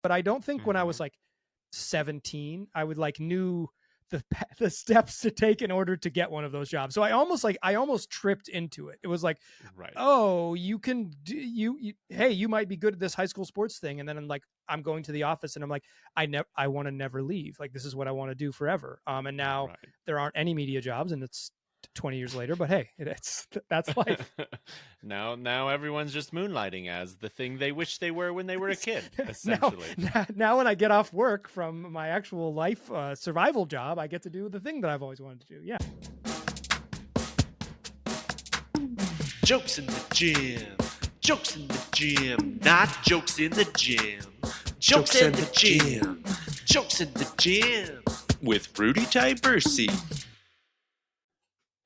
But I don't think when I was like 17, I would like knew the steps to take in order to get one of those jobs. So I almost tripped into it. It was like, Right. oh, you can do hey, you might be good at this high school sports thing. And then I'm going to the office and I'm like, I want to never leave. Like, this is what I want to do forever. And now there aren't any media jobs, and it's 20 years later, but hey, that's life. Now everyone's just moonlighting as the thing they wish they were when they were a kid, essentially. Now when I get off work from my actual life survival job, I get to do the thing that I've always wanted to do. Yeah. Jokes in the gym. Jokes in the gym. Not jokes in the gym. Jokes in the gym. Jokes in the gym. With Rudy Tibersi.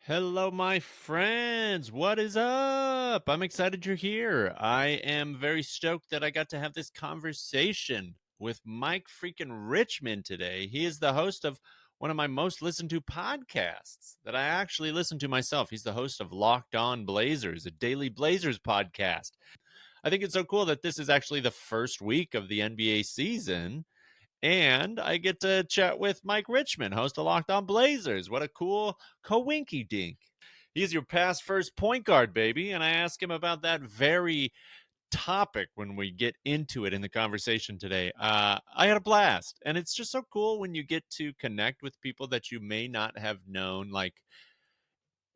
Hello, my friends. What is up? I'm excited you're here. I am very stoked that I got to have this conversation with Mike freaking Richman today. He is the host of one of my most listened to podcasts that I actually listen to myself. He's the host of Locked On Blazers, a daily Blazers podcast. I think it's so cool that this is actually the first week of the NBA season. And I get to chat with Mike Richman, host of Locked On Blazers. What a cool coinky dink. He's your past first point guard, baby. And I ask him about that very topic when we get into it in the conversation today. I had a blast. And it's just so cool when you get to connect with people that you may not have known, like,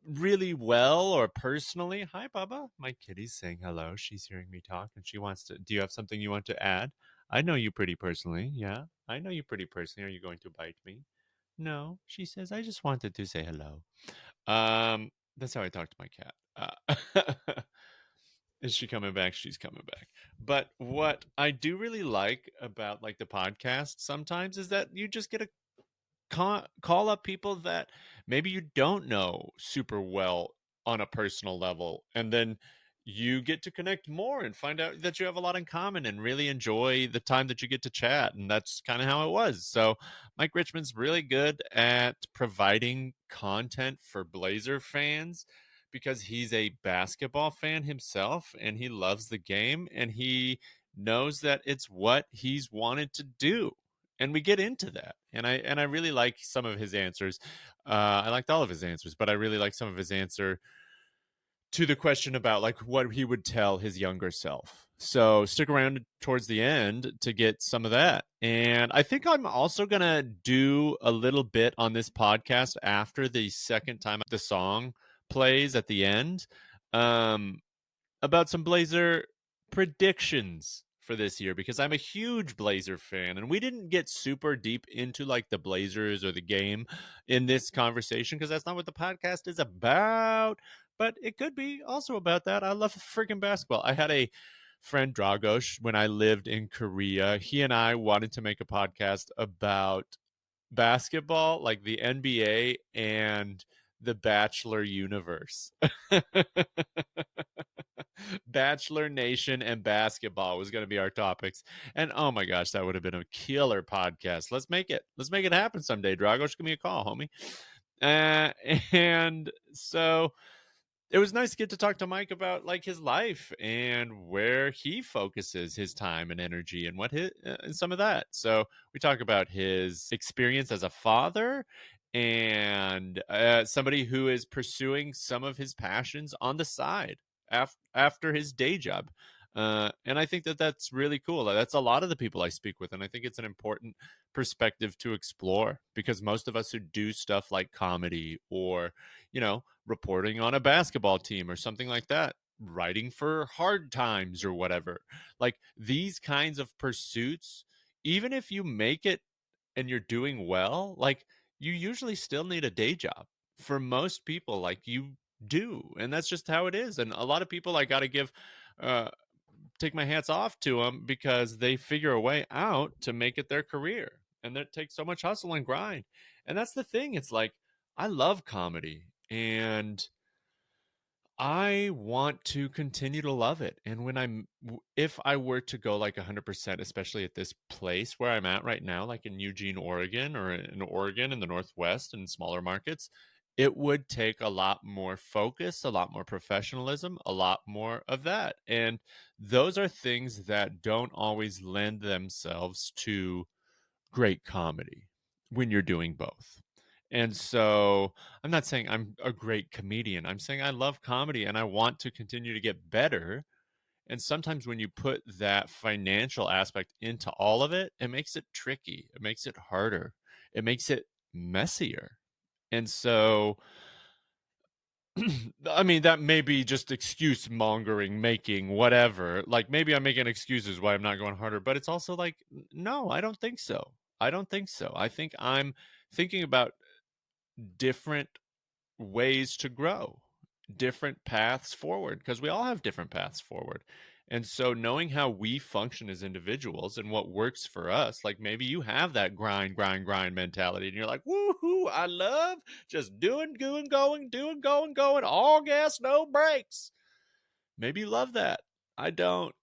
really well or personally. Hi, Bubba. My kitty's saying hello. She's hearing me talk and she wants to. Do you have something you want to add? I know you pretty personally. Yeah, I know you pretty personally. Are you going to bite me? No, she says, I just wanted to say hello. That's how I talk to my cat. Is she coming back? She's coming back. But what I do really like about like the podcast sometimes is that you just get to call up people that maybe you don't know super well on a personal level, and then you get to connect more and find out that you have a lot in common and really enjoy the time that you get to chat. And that's kind of how it was. So Mike Richman's really good at providing content for Blazer fans because he's a basketball fan himself and he loves the game and he knows that it's what he's wanted to do. And we get into that. And I really like some of his answers. I liked all of his answers, but I really like some of his answer to the question about like what he would tell his younger self. So stick around towards the end to get some of that. And I think I'm also going to do a little bit on this podcast after the second time the song plays at the end, about some Blazer predictions for this year, because I'm a huge Blazer fan and we didn't get super deep into like the Blazers or the game in this conversation because that's not what the podcast is about, but it could be also about that. I love freaking basketball. I had a friend, Dragos, when I lived in Korea. He and I wanted to make a podcast about basketball, like the NBA and the Bachelor universe. Bachelor Nation and basketball was going to be our topics. And oh my gosh, that would have been a killer podcast. Let's make it happen someday. Dragos, give me a call, homie. And so it was nice to get to talk to Mike about like his life and where he focuses his time and energy and what his and some of that. So we talk about his experience as a father and somebody who is pursuing some of his passions on the side after his day job. And I think that that's really cool. That's a lot of the people I speak with. And I think it's an important perspective to explore because most of us who do stuff like comedy or, you know, reporting on a basketball team or something like that, writing for Hard Times or whatever, like these kinds of pursuits, even if you make it and you're doing well, like you usually still need a day job. For most people, like you do, and that's just how it is. And a lot of people I got to give take my hats off to them because they figure a way out to make it their career, and that takes so much hustle and grind. And that's the thing, it's like I love comedy and I want to continue to love it. And if I were to go like 100%, especially at this place where I'm at right now, like in Eugene, Oregon, or in Oregon in the Northwest and smaller markets, it would take a lot more focus, a lot more professionalism, a lot more of that. And those are things that don't always lend themselves to great comedy when you're doing both. And so I'm not saying I'm a great comedian. I'm saying I love comedy and I want to continue to get better. And sometimes when you put that financial aspect into all of it, it makes it tricky. It makes it harder. It makes it messier. And so, I mean, that may be just excuse mongering, making whatever. Like maybe I'm making excuses why I'm not going harder, but it's also like, no, I don't think so. I don't think so. I think I'm thinking about different ways to grow, different paths forward, because we all have different paths forward. And so knowing how we function as individuals and what works for us, like maybe you have that grind mentality and you're like, woohoo, I love just doing, going, all gas, no brakes. Maybe you love that. I don't.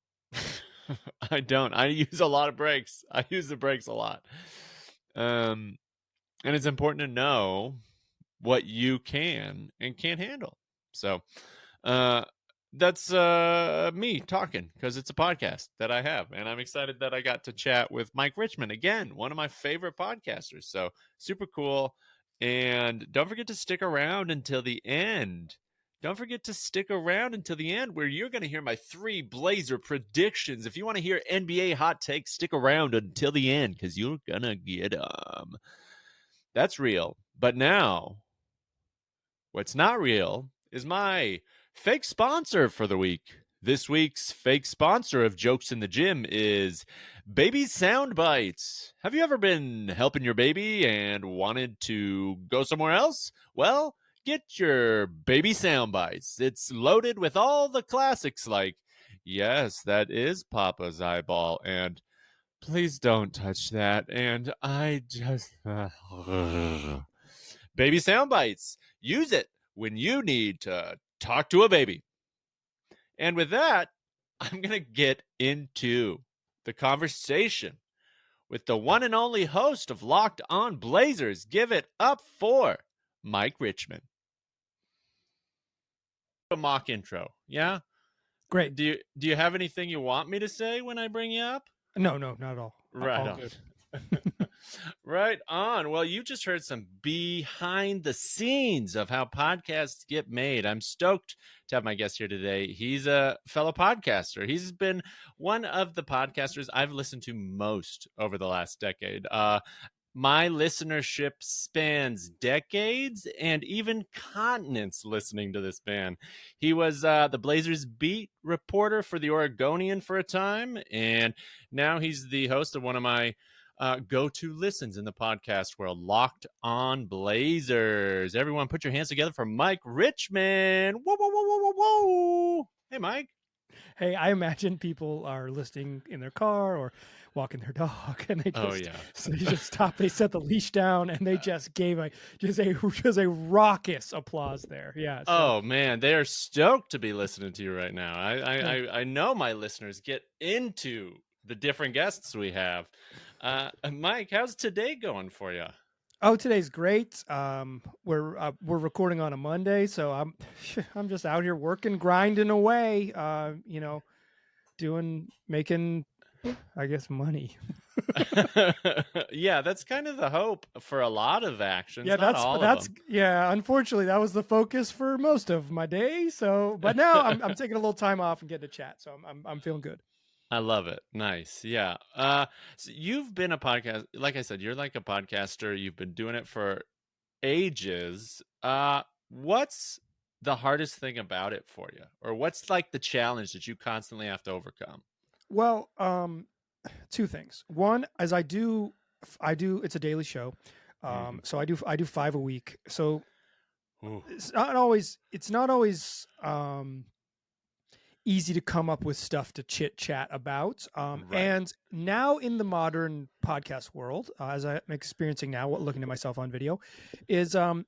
I don't. I use a lot of brakes. I use the brakes a lot. And it's important to know what you can and can't handle. So that's me talking because it's a podcast that I have. And I'm excited that I got to chat with Mike Richman, again, one of my favorite podcasters. So super cool. And don't forget to stick around until the end. Don't forget to stick around until the end where you're going to hear my 3 Blazer predictions. If you want to hear NBA hot takes, stick around until the end because you're going to get them. That's real. But now, what's not real is my fake sponsor for the week. This week's fake sponsor of Jokes in the Gym is Baby Sound Bites. Have you ever been helping your baby and wanted to go somewhere else? Well, get your Baby Sound Bites. It's loaded with all the classics like, yes, that is Papa's eyeball, and please don't touch that, and I just... Baby Sound Bites. Use it when you need to talk to a baby. And with that, I'm going to get into the conversation with the one and only host of Locked On Blazers. Give it up for Mike Richman. A mock intro, yeah? Great. Do you have anything you want me to say when I bring you up? No, not at all. Right all on. Good. Right on. Well, you just heard some behind the scenes of how podcasts get made. I'm stoked to have my guest here today. He's a fellow podcaster. He's been one of the podcasters I've listened to most over the last decade. My listenership spans decades and even continents listening to this man. He was the Blazers beat reporter for the Oregonian for a time, and now he's the host of one of my go-to listens in the podcast world, Locked On Blazers. Everyone put your hands together for Mike Richman. Whoa, whoa, whoa, whoa, whoa, whoa. Hey, Mike. Hey, I imagine people are listening in their car or walking their dog, and they just, so they just stop. They set the leash down, and they just gave a raucous applause there. Yeah. So. Oh man, they are stoked to be listening to you right now. I know my listeners get into the different guests we have. Mike, how's today going for you? Oh, today's great. We're recording on a Monday, so I'm just out here working, grinding away. Making, I guess, money. Yeah, that's kind of the hope for a lot of actions. Yeah, unfortunately, that was the focus for most of my day. So, but now I'm taking a little time off and getting to chat, so I'm feeling good. I love it. Nice. Yeah. So you've been a podcast, like I said, you're like a podcaster. You've been doing it for ages. What's the hardest thing about it for you? Or what's like the challenge that you constantly have to overcome? Well, 2 things. One, as I do, it's a daily show. So I do 5 a week. So it's not always easy to come up with stuff to chit chat about. And now in the modern podcast world, as I'm experiencing now, looking at myself on video, is all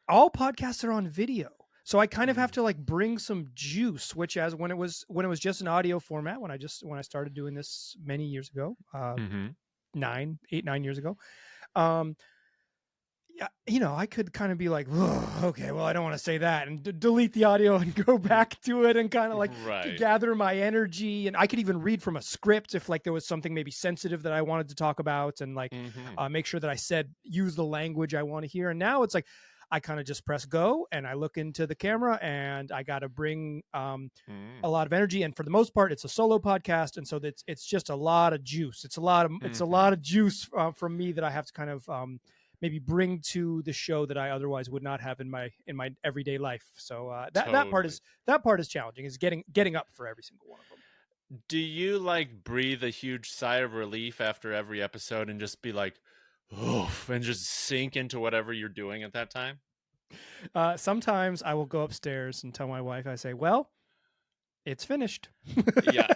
podcasts are on video. So I kind of have to like bring some juice, which as when it was just an audio format, when I started doing this many years ago, 9 years ago, yeah, I could kind of be like, okay, well, I don't want to say that, and delete the audio and go back to it and kind of like gather my energy. And I could even read from a script if like there was something maybe sensitive that I wanted to talk about, and like make sure that I use the language I want to hear. And now it's like, I kind of just press go and I look into the camera, and I got to bring a lot of energy. And for the most part, it's a solo podcast, and so it's just a lot of juice. It's a lot of juice from me that I have to kind of maybe bring to the show that I otherwise would not have in my everyday life. So that part is challenging, is getting up for every single one of them. Do you like breathe a huge sigh of relief after every episode and just be like, oof, and just sink into whatever you're doing at that time? Sometimes I will go upstairs and tell my wife, I say, well, it's finished. Yeah.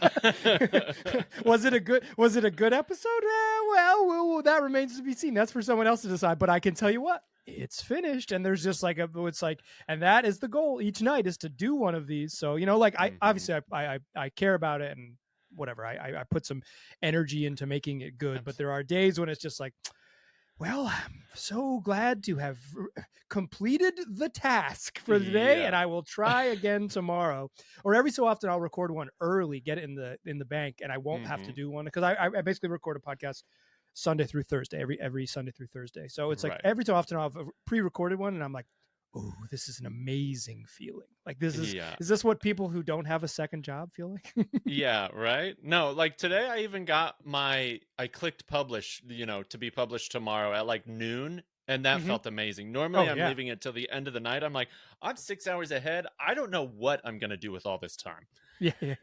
Was it a good episode? Well, that remains to be seen. That's for someone else to decide. But I can tell you what, it's finished. And there's just like and that is the goal each night, is to do one of these. So, I obviously I care about it and whatever. I put some energy into making it good. But there are days when it's just like, well, I'm so glad to have completed the task for the day, and I will try again tomorrow. Or every so often I'll record one early, get it in the bank, and I won't have to do one, because I basically record a podcast Sunday through Thursday, every Sunday through Thursday. So it's like every so often I'll have a pre-recorded one, and I'm like, oh, this is an amazing feeling. Like is this what people who don't have a second job feel like? Yeah, right. No, like today I even got I clicked publish, to be published tomorrow at like noon. And that felt amazing. Normally I'm leaving it till the end of the night. I'm like, I'm 6 hours ahead. I don't know what I'm going to do with all this time. Yeah.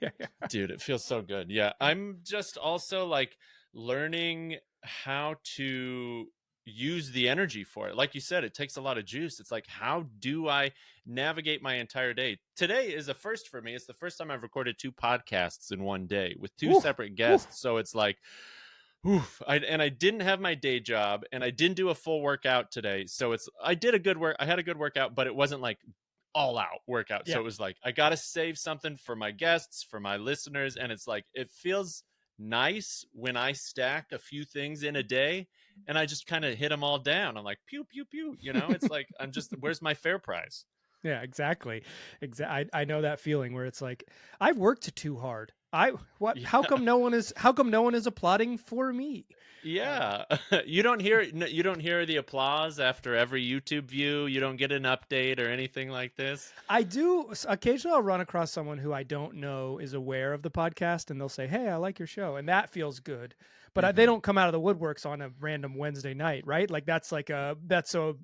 Dude, it feels so good. Yeah. I'm just also like learning how to use the energy for it. Like you said, it takes a lot of juice. It's like, how do I navigate my entire day? Today is a first for me. It's the first time I've recorded 2 podcasts in one day with 2 separate guests. So it's like, I didn't have my day job, and I didn't do a full workout today. So I had a good workout, but it wasn't like all out workout. So it was like, I got to save something for my guests, for my listeners. And it's like, it feels nice when I stack a few things in a day and I just kind of hit them all down. I'm like, pew, pew, pew. It's like, where's my fair prize? Yeah, exactly. I know that feeling where it's like, I've worked too hard. How come no one is applauding for me? Yeah. You don't hear the applause after every YouTube view. You don't get an update or anything like this. I do. Occasionally I'll run across someone who I don't know is aware of the podcast, and they'll say, hey, I like your show. And that feels good. But they don't come out of the woodworks on a random Wednesday night, right? Like that's a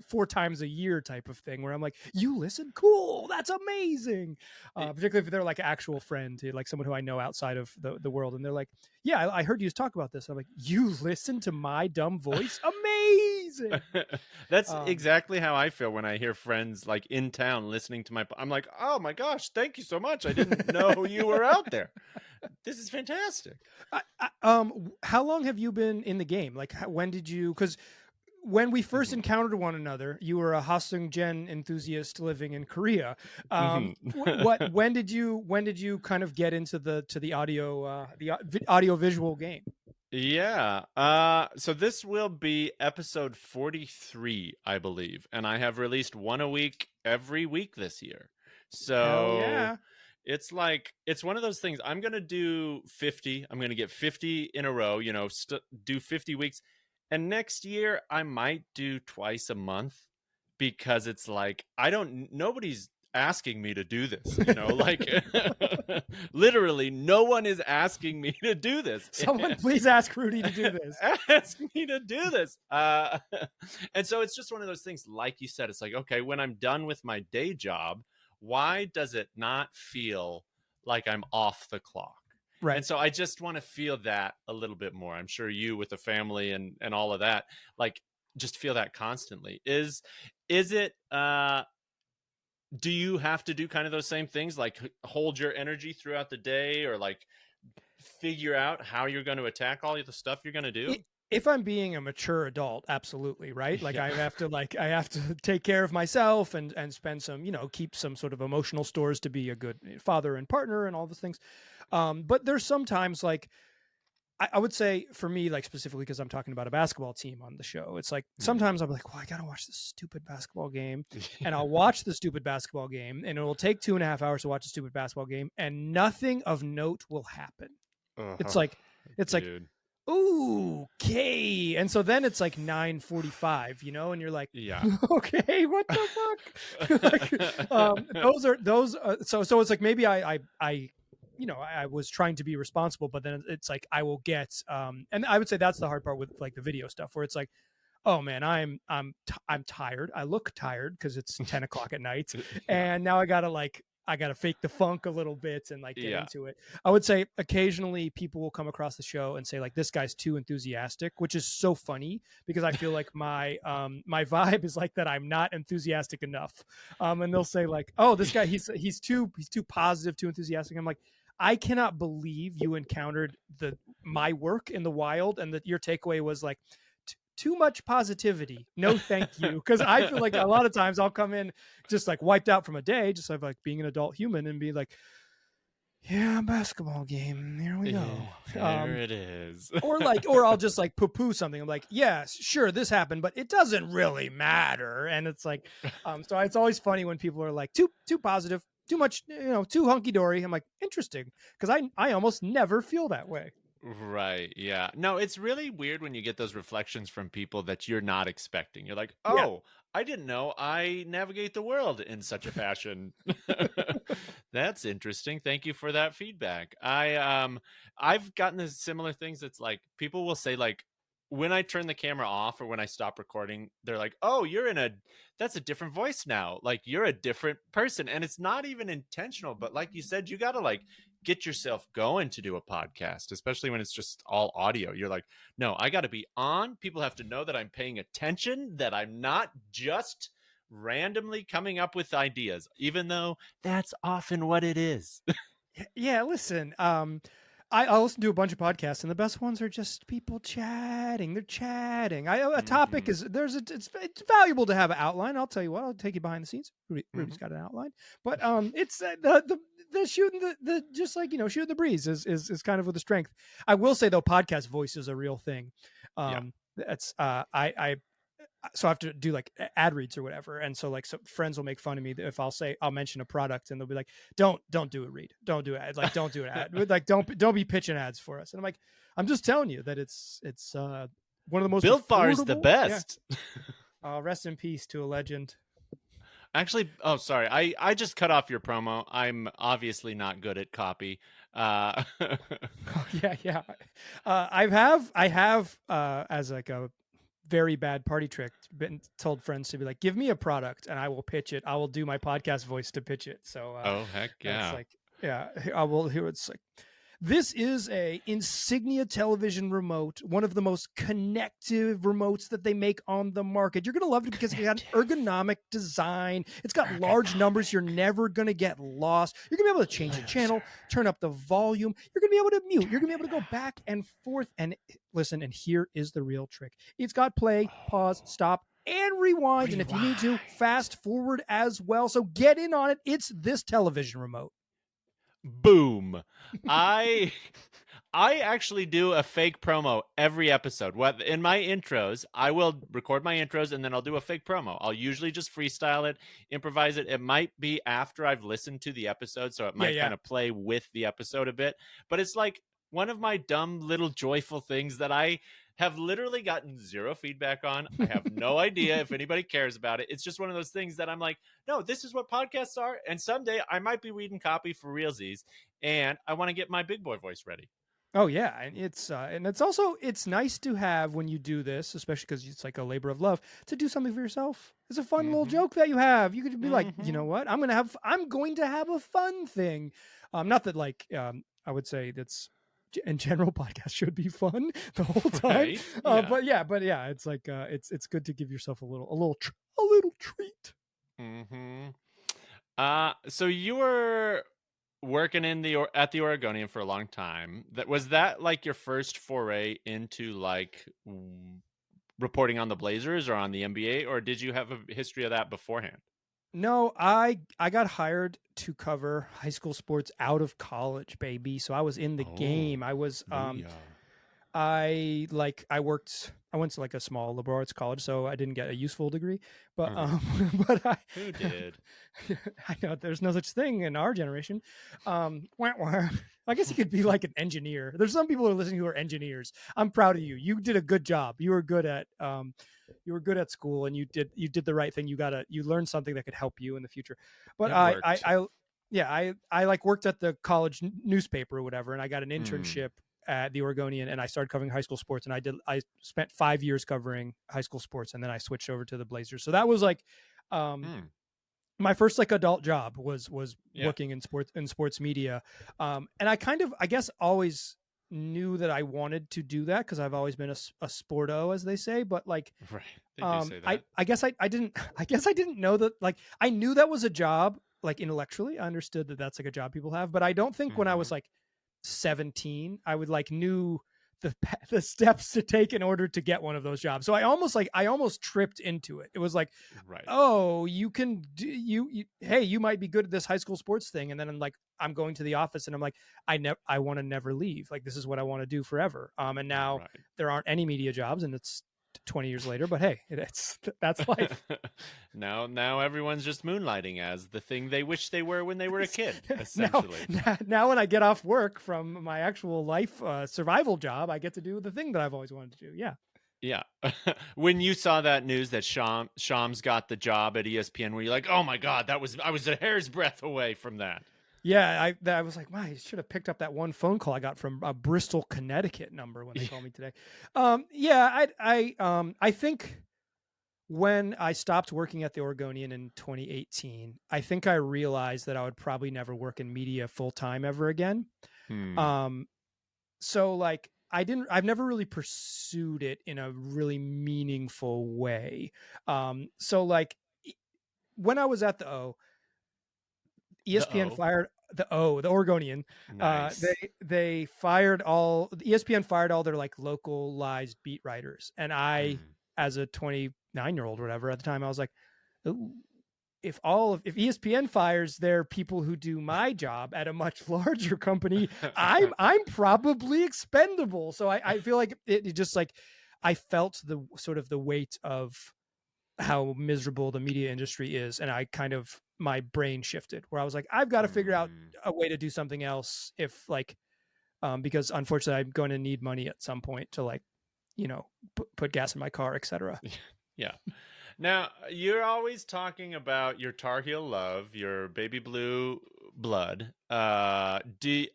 4 times a year type of thing where I'm like, you listen? Cool. That's amazing. Particularly if they're like an actual friend, like someone who I know outside of the world. And they're like, yeah, I heard you talk about this. I'm like, you listen to my dumb voice? Amazing. That's exactly how I feel when I hear friends like in town listening to I'm like, oh my gosh, thank you so much. I didn't know you were out there. This is fantastic. How long have you been in the game? Like, when did you? Because when we first encountered one another, you were a Hosung enthusiast living in Korea. When did you kind of get into the audio visual game? Yeah. So this will be episode 43, I believe, and I have released one a week every week this year. So it's like, it's one of those things. I'm going to do 50. I'm going to get 50 in a row, do 50 weeks. And next year I might do twice a month, because it's like, nobody's asking me to do this, like literally no one is asking me to do this. Someone please ask Rudy to do this. Ask me to do this. And so it's just one of those things, like you said, it's like, okay, when I'm done with my day job, why does it not feel like I'm off the clock? Right. And so I just want to feel that a little bit more. I'm sure you, with a family and all of that, like, just feel that constantly. Is it, do you have to do kind of those same things, like hold your energy throughout the day, or like figure out how you're going to attack all of the stuff you're going to do? If I'm being a mature adult, absolutely, right? Like I have to take care of myself and spend some, keep some sort of emotional stores to be a good father and partner and all those things. But there's sometimes like I would say for me, like specifically because I'm talking about a basketball team on the show, it's like sometimes I'm like, well, I got to watch this stupid basketball game, and I'll watch the stupid basketball game, and it will take 2.5 hours to watch a stupid basketball game, and nothing of note will happen. It's like, okay. And so then it's like 9:45, and you're like, okay, what the fuck? So it's like, maybe I was trying to be responsible, but then it's like, I will get, and I would say that's the hard part with like the video stuff, where it's like, oh man, I'm tired. I look tired because it's 10 o'clock at night. And now I gotta fake the funk a little bit and like get into it. I would say occasionally people will come across the show and say like, this guy's too enthusiastic, which is so funny because I feel like my vibe is like that. I'm not enthusiastic enough. And they'll say like, oh, this guy, he's too positive, too enthusiastic. I'm like, I cannot believe you encountered my work in the wild and that your takeaway was like, too much positivity. No, thank you. Because I feel like a lot of times I'll come in just like wiped out from a day, just like being an adult human and be like, yeah, basketball game. There we go. There it is. or I'll just like poo-poo something. I'm like, yes, sure, this happened, but it doesn't really matter. And it's like, so it's always funny when people are like too positive, too much, too hunky-dory. I'm like, interesting. Because I almost never feel that way. Right. Yeah. No, it's really weird when you get those reflections from people that you're not expecting. You're like, oh, I didn't know I navigate the world in such a fashion. That's interesting. Thank you for that feedback. I've gotten the similar things. It's like people will say like, when I turn the camera off or when I stop recording, they're like, oh, that's a different voice now. Like you're a different person. And it's not even intentional, but like you said, you got to like get yourself going to do a podcast, especially when it's just all audio. You're like, no, I got to be on. People have to know that I'm paying attention, that I'm not just randomly coming up with ideas, even though that's often what it is. Yeah, listen, I listen to a bunch of podcasts, and the best ones are just people chatting. They're chatting. A topic is it's valuable to have an outline. I'll tell you what. I'll take you behind the scenes. Rudy's got an outline, but it's the shooting the just like shooting the breeze is kind of with the strength. I will say though, podcast voice is a real thing. That's so I have to do like ad reads or whatever. And so like some friends will make fun of me if I'll mention a product and they'll be like, don't do a read. Don't do it. Like, don't do an ad. Like, don't be pitching ads for us. And I'm like, I'm just telling you that it's one of the most Built Bar is the best. Yeah. Rest in peace to a legend. Actually, oh, sorry. I just cut off your promo. I'm obviously not good at copy. Yeah. I have as like a very bad party trick been told friends to be like, give me a product and I will pitch it. I will do my podcast voice to pitch it. So oh heck yeah. It's like, yeah, I will hear it's like, this is a Insignia television remote, one of the most connective remotes that they make on the market. You're going to love it because it's got ergonomic design. It's got large numbers. You're never going to get lost. You're going to be able to change the channel, turn up the volume. You're going to be able to mute. You're going to be able to go back and forth and listen. And here is the real trick. It's got play, pause, stop, and rewind. And if you need to, fast forward as well. So get in on it. It's this television remote. Boom. I actually do a fake promo every episode. In my intros, I will record my intros and then I'll do a fake promo. I'll usually just freestyle it, improvise it. It might be after I've listened to the episode, so it might kind of play with the episode a bit. But it's like one of my dumb little joyful things that I have literally gotten zero feedback on. I have no idea if anybody cares about it. It's just one of those things that I'm like, no, this is what podcasts are. And someday I might be reading copy for realsies and I want to get my big boy voice ready. Oh yeah. And it's nice to have when you do this, especially because it's like a labor of love, to do something for yourself. It's a fun little joke that you have. You could be like, you know what? I'm going to have a fun thing. Not that like, I would say that's, in general, podcasts should be fun the whole time. Right. But yeah, it's like it's good to give yourself a little treat. So you were working at the Oregonian for a long time. Was that like your first foray into like reporting on the Blazers or on the NBA, or did you have a history of that beforehand? No, I got hired to cover high school sports out of college, baby. So I was in the game. I was I went to like a small liberal arts college, so I didn't get a useful degree. But but who did? I know there's no such thing in our generation. I guess you could be like an engineer. There's some people who are listening who are engineers. I'm proud of you. You did a good job. You were good at school, and you did the right thing. You learned something that could help you in the future. But I like worked at the college newspaper or whatever, and I got an internship at the Oregonian, and I started covering high school sports, and I spent 5 years covering high school sports, and then I switched over to the Blazers. So that was like my first like adult job was working in sports media. And I guess always knew that I wanted to do that because I've always been a sporto, as they say, but like right. They do say that. I guess I didn't know that. Like I knew that was a job, like intellectually I understood that that's like a job people have, but I don't think when I was like 17 I would like knew the steps to take in order to get one of those jobs. So I almost tripped into it. It was like, oh, you can do hey, you might be good at this high school sports thing, and then I'm going to the office and I'm like, I want to never leave. Like this is what I want to do forever. And now there aren't any media jobs, and it's 20 years later, but hey, that's life. now everyone's just moonlighting as the thing they wish they were when they were a kid, essentially. Now when I get off work from my actual life survival job, I get to do the thing that I've always wanted to do. Yeah. When you saw that news that Shams got the job at ESPN, were you like, oh my God, I was a hair's breadth away from that? Yeah, I was like, wow, I should have picked up that one phone call I got from a Bristol, Connecticut number when they called me today. I think when I stopped working at the Oregonian in 2018, I think I realized that I would probably never work in media full time ever again. So like I've never really pursued it in a really meaningful way. So like when I was at the O, ESPN fired the Oregonian. Nice. They fired ESPN fired all their like localized beat writers. And I, as a 29-year-old or whatever at the time, I was like, ooh, if ESPN fires their people who do my job at a much larger company, I'm probably expendable. So I feel like it just like, I felt the sort of the weight of how miserable the media industry is. And I kind of, my brain shifted where I was like, I've got to figure out a way to do something else if like, because unfortunately I'm going to need money at some point to like, put gas in my car, etc. Yeah. Now you're always talking about your Tar Heel love, your baby blue blood. Did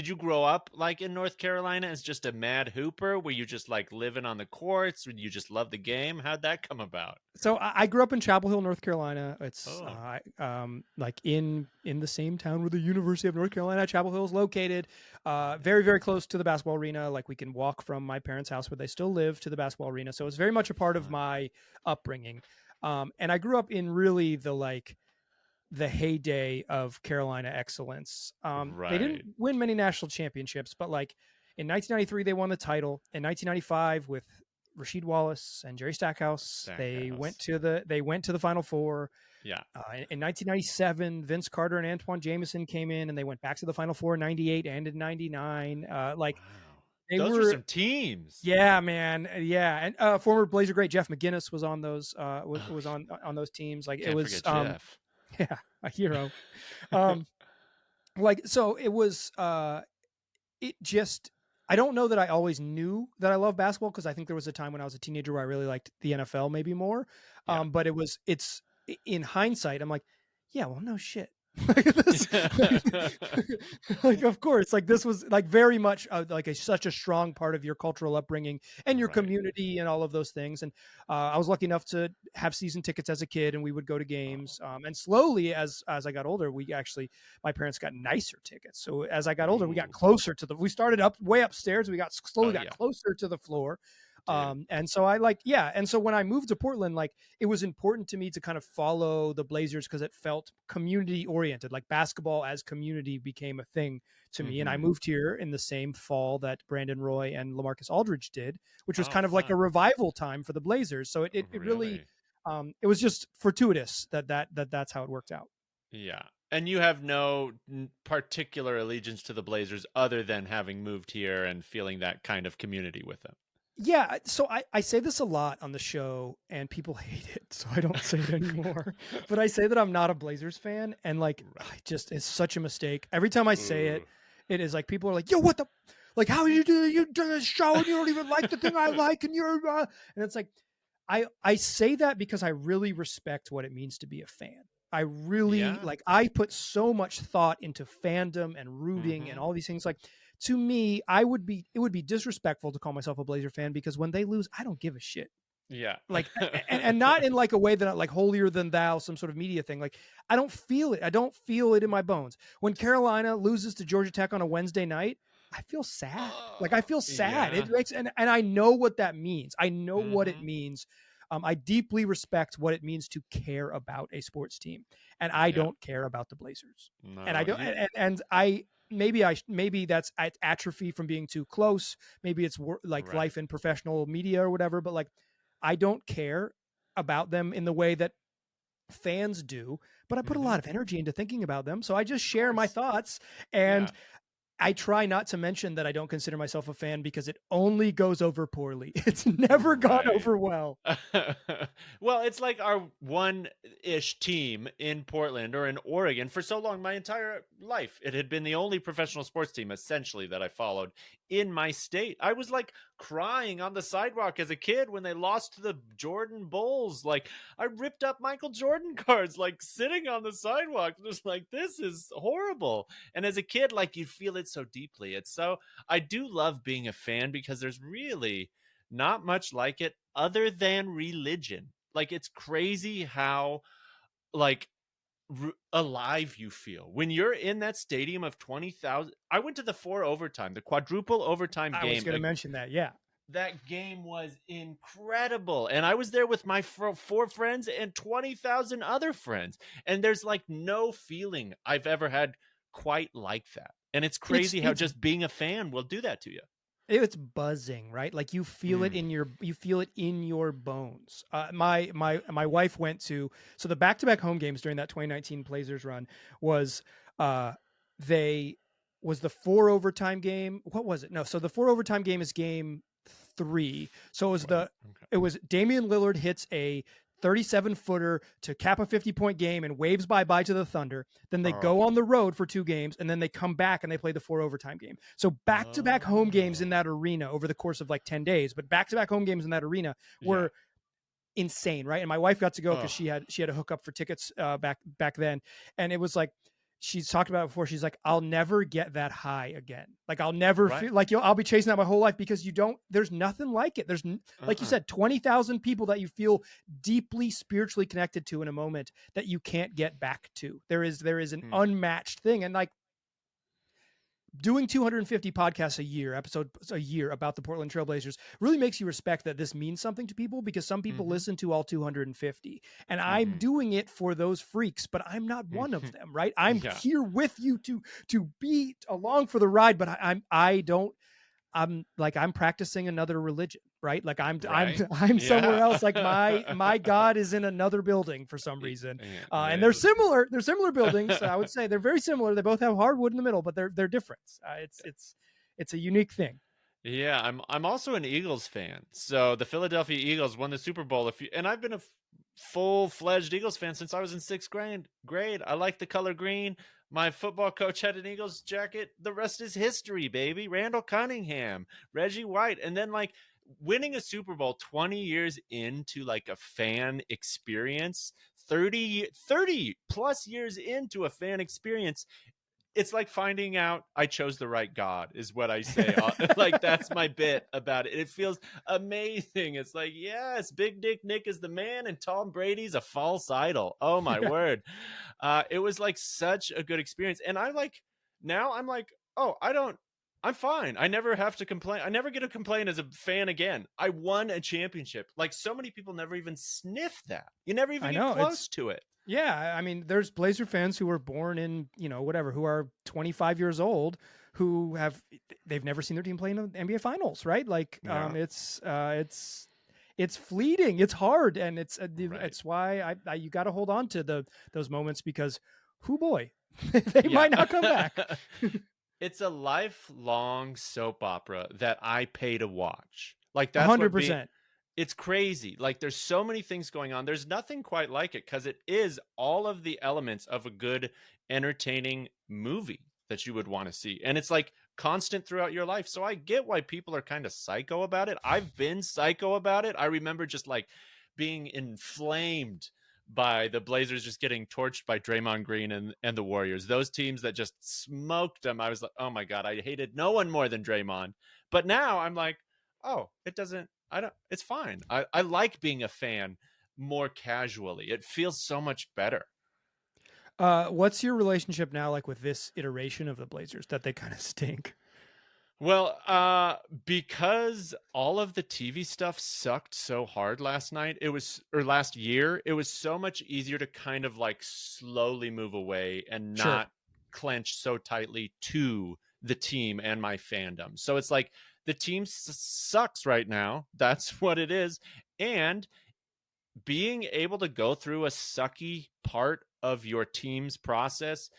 you grow up like in North Carolina as just a mad hooper? Were you just like living on the courts? Would you just love the game? How'd that come about? So I grew up in Chapel Hill, North Carolina. It's like in the same town where the University of North Carolina, Chapel Hill is located. Very, very close to the basketball arena. Like we can walk from my parents' house where they still live to the basketball arena. So it's very much a part of my upbringing. And I grew up in really the heyday of Carolina excellence. They didn't win many national championships, but like in 1993, they won the title. In 1995 with Rasheed Wallace and Jerry Stackhouse. They went to the Final Four. Yeah. In 1997, Vince Carter and Antoine Jameson came in, and they went back to the Final Four in 98 and in 99. Those were some teams. Yeah, man. Yeah, and former Blazer great Jeff McGinnis was on those was on those teams. Like Can't it was forget Jeff. Yeah, a hero. So it was it just, I don't know that I always knew that I love basketball, because I think there was a time when I was a teenager where I really liked the NFL maybe more. But it's in hindsight, I'm like, yeah, well, no shit. Like, of course, like this was like very much like such a strong part of your cultural upbringing and your community and all of those things. And I was lucky enough to have season tickets as a kid, and we would go to games. And slowly, as I got older, my parents got nicer tickets. So as I got older, we got closer to we started up way upstairs. We got closer to the floor. And so and so when I moved to Portland, like it was important to me to kind of follow the Blazers because it felt community oriented, like basketball as community became a thing to me. And I moved here in the same fall that Brandon Roy and LaMarcus Aldridge did, which was kind of like a revival time for the Blazers. So it really, it was just fortuitous that's how it worked out. Yeah. And you have no particular allegiance to the Blazers other than having moved here and feeling that kind of community with them. Yeah, so I say this a lot on the show and people hate it, so I don't say it anymore. But I say that I'm not a Blazers fan, and like it's such a mistake. Every time I say it, it is like people are like, "Yo, what the like how you do this show and you don't even like the thing I like and you're and it's like I say that because I really respect what it means to be a fan. I really like I put so much thought into fandom and rooting and all these things. Like to me, it would be disrespectful to call myself a Blazer fan because when they lose, I don't give a shit. Yeah. Like and not in like a way that like holier than thou, some sort of media thing. Like I don't feel it. I don't feel it in my bones. When Carolina loses to Georgia Tech on a Wednesday night, I feel sad. Like I feel sad. It makes and I know what that means. I know what it means. I deeply respect what it means to care about a sports team, and I don't care about the Blazers. No, and I don't. And I maybe that's atrophy from being too close. Maybe it's like life in professional media or whatever. But like, I don't care about them in the way that fans do. But I put a lot of energy into thinking about them, so I just share my thoughts and. I try not to mention that I don't consider myself a fan because it only goes over poorly. It's never gone over well. Well, it's like our one-ish team in Portland or in Oregon for so long, my entire life. It had been the only professional sports team essentially that I followed in my state. I was like crying on the sidewalk as a kid when they lost to the Jordan Bulls. Like I ripped up Michael Jordan cards, like sitting on the sidewalk, just like, this is horrible. And as a kid, like you feel it so deeply. It's so, I do love being a fan because there's really not much like it other than religion. Like it's crazy how like alive you feel when you're in that stadium of 20,000. I went to the the quadruple overtime game. I was going to mention that. Yeah. That game was incredible. And I was there with my four friends and 20,000 other friends. And there's like no feeling I've ever had quite like that. And it's crazy how just being a fan will do that to you. It's buzzing, right? Like you feel it in your bones. My wife went to, so the back-to-back home games during that 2019 Blazers run was the 4 overtime game. What was it? No, so the 4 overtime game is game 3. So it was it was Damian Lillard hits a 37-footer to cap a 50-point game and waves bye-bye to the Thunder. Then they go on the road for 2 games, and then they come back and they play the 4 overtime game. So back-to-back home games in that arena over the course of like 10 days, but back-to-back home games in that arena were insane, right? And my wife got to go because she had a hookup for tickets back then, and it was like, she's talked about it before. She's like, I'll never get that high again. Like I'll never feel like I'll be chasing that my whole life because there's nothing like it. There's like you said, 20,000 people that you feel deeply spiritually connected to in a moment that you can't get back to. There is an unmatched thing. And like doing 250 podcasts episodes a year about the Portland Trail Blazers really makes you respect that this means something to people because some people listen to all 250. And I'm doing it for those freaks, but I'm not one of them, right? I'm here with you to be along for the ride, but I'm practicing another religion, right? Like I'm somewhere else. Like my God is in another building for some reason. And they're similar buildings. I would say they're very similar. They both have hardwood in the middle, but they're different. It's a unique thing. Yeah. I'm also an Eagles fan. So the Philadelphia Eagles won the Super Bowl and I've been a full-fledged Eagles fan since I was in 6th grade. I like the color green. My football coach had an Eagles jacket. The rest is history, baby. Randall Cunningham, Reggie White. And then like winning a Super Bowl 20 years into like a fan experience, 30 plus years into a fan experience. It's like finding out I chose the right God is what I say. Like that's my bit about it. It feels amazing. It's like, yes, Big Dick Nick is the man and Tom Brady's a false idol. Oh my word. It was like such a good experience. And I'm like, I'm fine. I never have to complain. I never get to complain as a fan again. I won a championship. Like so many people never even sniff that. You never even get close to it. Yeah, I mean, there's Blazer fans who were born in, who are 25 years old, they've never seen their team play in the NBA Finals, right? Like, it's fleeting, it's hard, and it's why you got to hold on to those moments because who boy, they might not come back. It's a lifelong soap opera that I pay to watch. Like that's 100%. It's crazy. Like there's so many things going on. There's nothing quite like it because it is all of the elements of a good, entertaining movie that you would want to see. And it's like constant throughout your life. So I get why people are kind of psycho about it. I've been psycho about it. I remember just like being inflamed by the Blazers just getting torched by Draymond Green and the Warriors. Those teams that just smoked them. I was like, oh my God, I hated no one more than Draymond. But now I'm like, oh, it's fine. I like being a fan more casually. It feels so much better. What's your relationship now like with this iteration of the Blazers that they kind of stink? Well, because all of the TV stuff sucked so hard last year, it was so much easier to kind of like slowly move away and not clench so tightly to the team and my fandom. So it's like the team sucks right now. That's what it is. And being able to go through a sucky part of your team's process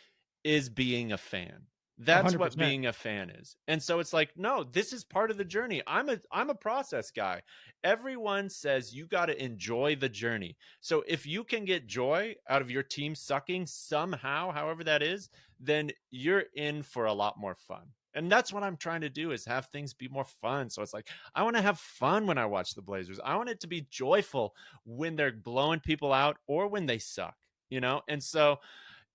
is being a fan. That's 100%. What being a fan is. And so it's like, no, this is part of the journey. I'm a process guy. Everyone says you got to enjoy the journey. So if you can get joy out of your team sucking somehow, however that is, then you're in for a lot more fun. And that's what I'm trying to do, is have things be more fun. So it's like, I want to have fun when I watch the Blazers. I want it to be joyful when they're blowing people out or when they suck, you know? And so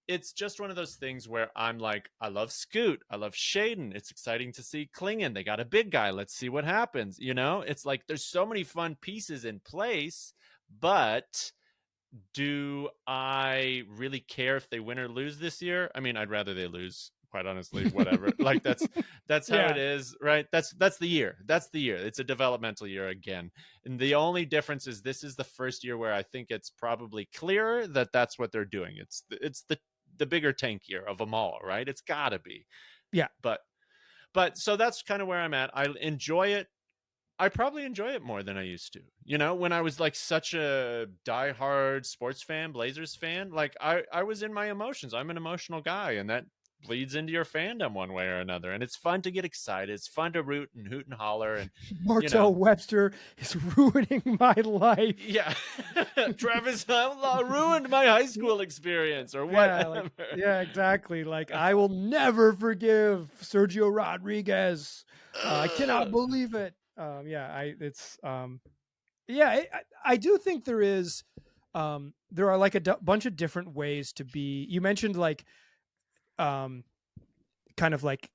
it's just one of those things where I'm like, I love Scoot. I love Shaden. It's exciting to see Klingon. They got a big guy. Let's see what happens. You know, it's like there's so many fun pieces in place, but do I really care if they win or lose this year? I mean, I'd rather they lose, quite honestly, whatever. Like that's how it is, right? That's the year. That's the year. It's a developmental year again. And the only difference is this is the first year where I think it's probably clearer that that's what they're doing. It's the bigger tank year of them all, right? It's gotta be. Yeah. But so that's kind of where I'm at. I enjoy it. I probably enjoy it more than I used to. You know, when I was like such a diehard sports fan, Blazers fan, like I was in my emotions. I'm an emotional guy, and that bleeds into your fandom one way or another. And it's fun to get excited. It's fun to root and hoot and holler. And Martell Webster is ruining my life. Yeah. Travis Outlaw ruined my high school experience or whatever. Yeah, exactly. Like, I will never forgive Sergio Rodriguez. I cannot believe it. I do think there is, there are like a bunch of different ways to be. You mentioned like, kind of like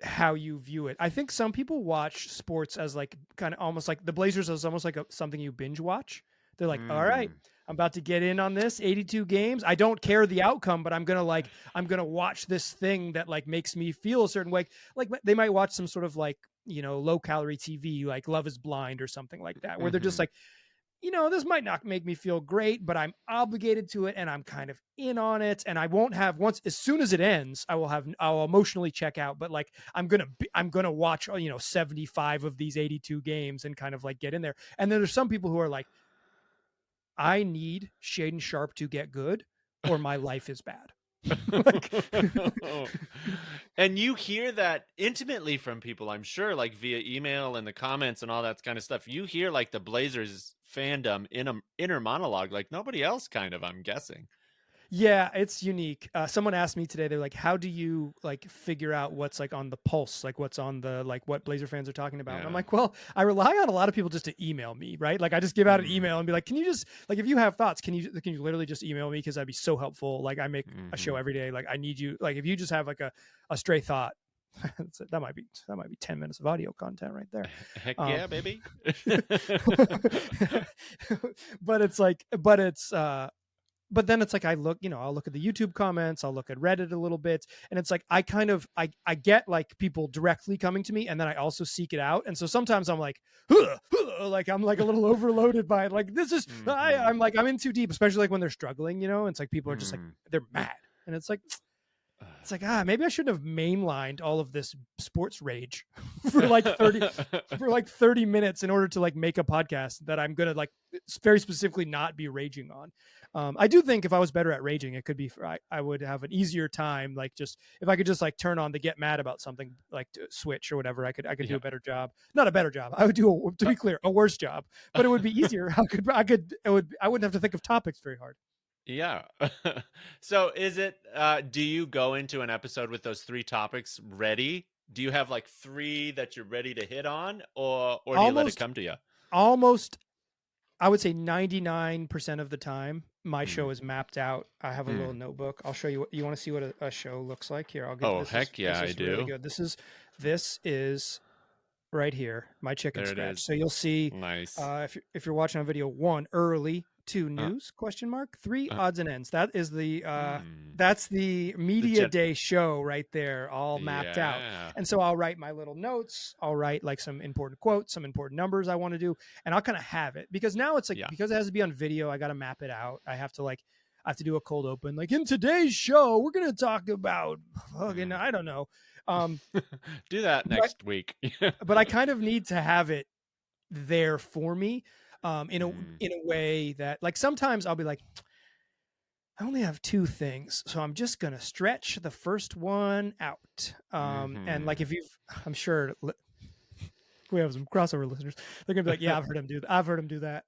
how you view it. I think some people watch sports as like kind of almost like the Blazers is almost like something you binge watch. They're like, all right, I'm about to get in on this 82 games. I don't care the outcome, but I'm going to watch this thing that like makes me feel a certain way. Like they might watch some sort of like, you know, low calorie TV, like Love is Blind or something like that, where they're just like, you know, this might not make me feel great, but I'm obligated to it and I'm kind of in on it. And I won't have as soon as it ends, I'll emotionally check out, but like, I'm going to watch, you know, 75 of these 82 games and kind of like get in there. And then there's some people who are like, I need Shaden Sharp to get good or my life is bad. And you hear that intimately from people, I'm sure, like via email and the comments and all that kind of stuff. You hear like the Blazers fandom in an inner monologue like nobody else, kind of, I'm guessing. Yeah, it's unique. Someone asked me today, they're like, how do you like figure out what's like on the pulse, like what's on the, like what Blazer fans are talking about? Yeah. And I'm like, well, I rely on a lot of people just to email me, right? Like I just give out an email and be like, can you just like, if you have thoughts, can you literally just email me? Cause that'd be so helpful. Like I make a show every day. Like I need you, like if you just have like a stray thought, that might be 10 minutes of audio content right there. Heck yeah, baby. But then it's like, I'll look at the YouTube comments, I'll look at Reddit a little bit. And it's like, I get like people directly coming to me and then I also seek it out. And so sometimes I'm like, like, I'm like a little overloaded by it. Like, this is, I'm in too deep, especially like when they're struggling, you know, it's like people are just like, they're mad. And it's like, It's like, maybe I shouldn't have mainlined all of this sports rage for like 30 minutes in order to like make a podcast that I'm going to like very specifically not be raging on. I do think if I was better at raging, it could be, I would have an easier time. Like just, if I could just like turn on the get mad about something, like to switch or whatever, I could do a better job. Not a better job. I would do, to be clear, a worse job, but it would be easier. I wouldn't have to think of topics very hard. Yeah. So is it, do you go into an episode with those 3 topics ready? Do you have like 3 that you're ready to hit on, or do you let it come to you? Almost, I would say 99% of the time, my show is mapped out. I have a little notebook. I'll show you. You want to see what a show looks like? Here, I'll get. Oh, heck yeah, I do. Really good. This is right here, my chicken There it scratch. is. So you'll see. Nice. If you're watching on video, 1 early, 2 news ? 3 odds and ends. That is the that's the media day show right there, all mapped out. And so I'll write my little notes. I'll write like some important quotes, some important numbers I want to do, and I'll kind of have it, because now it's like, because it has to be on video, I got to map it out. I have to do a cold open. Like, in today's show, we're going to talk about fucking, I don't know. Do that next week. But I kind of need to have it there for me. In a way that, like, sometimes I'll be like, I only have 2 things, so I'm just gonna stretch the first one out. And like, I'm sure we have some crossover listeners. They're gonna be like, yeah, I've heard him do that.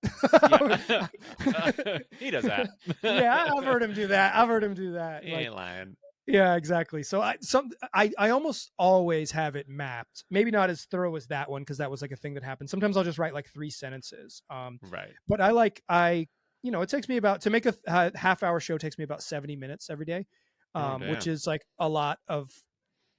He does that. Yeah, I've heard him do that. He ain't lying. Yeah, exactly. So I almost always have it mapped. Maybe not as thorough as that one, because that was like a thing that happened. Sometimes I'll just write like 3 sentences. Right. But it takes me about, to make a half-hour show takes me about 70 minutes every day, which is like a lot of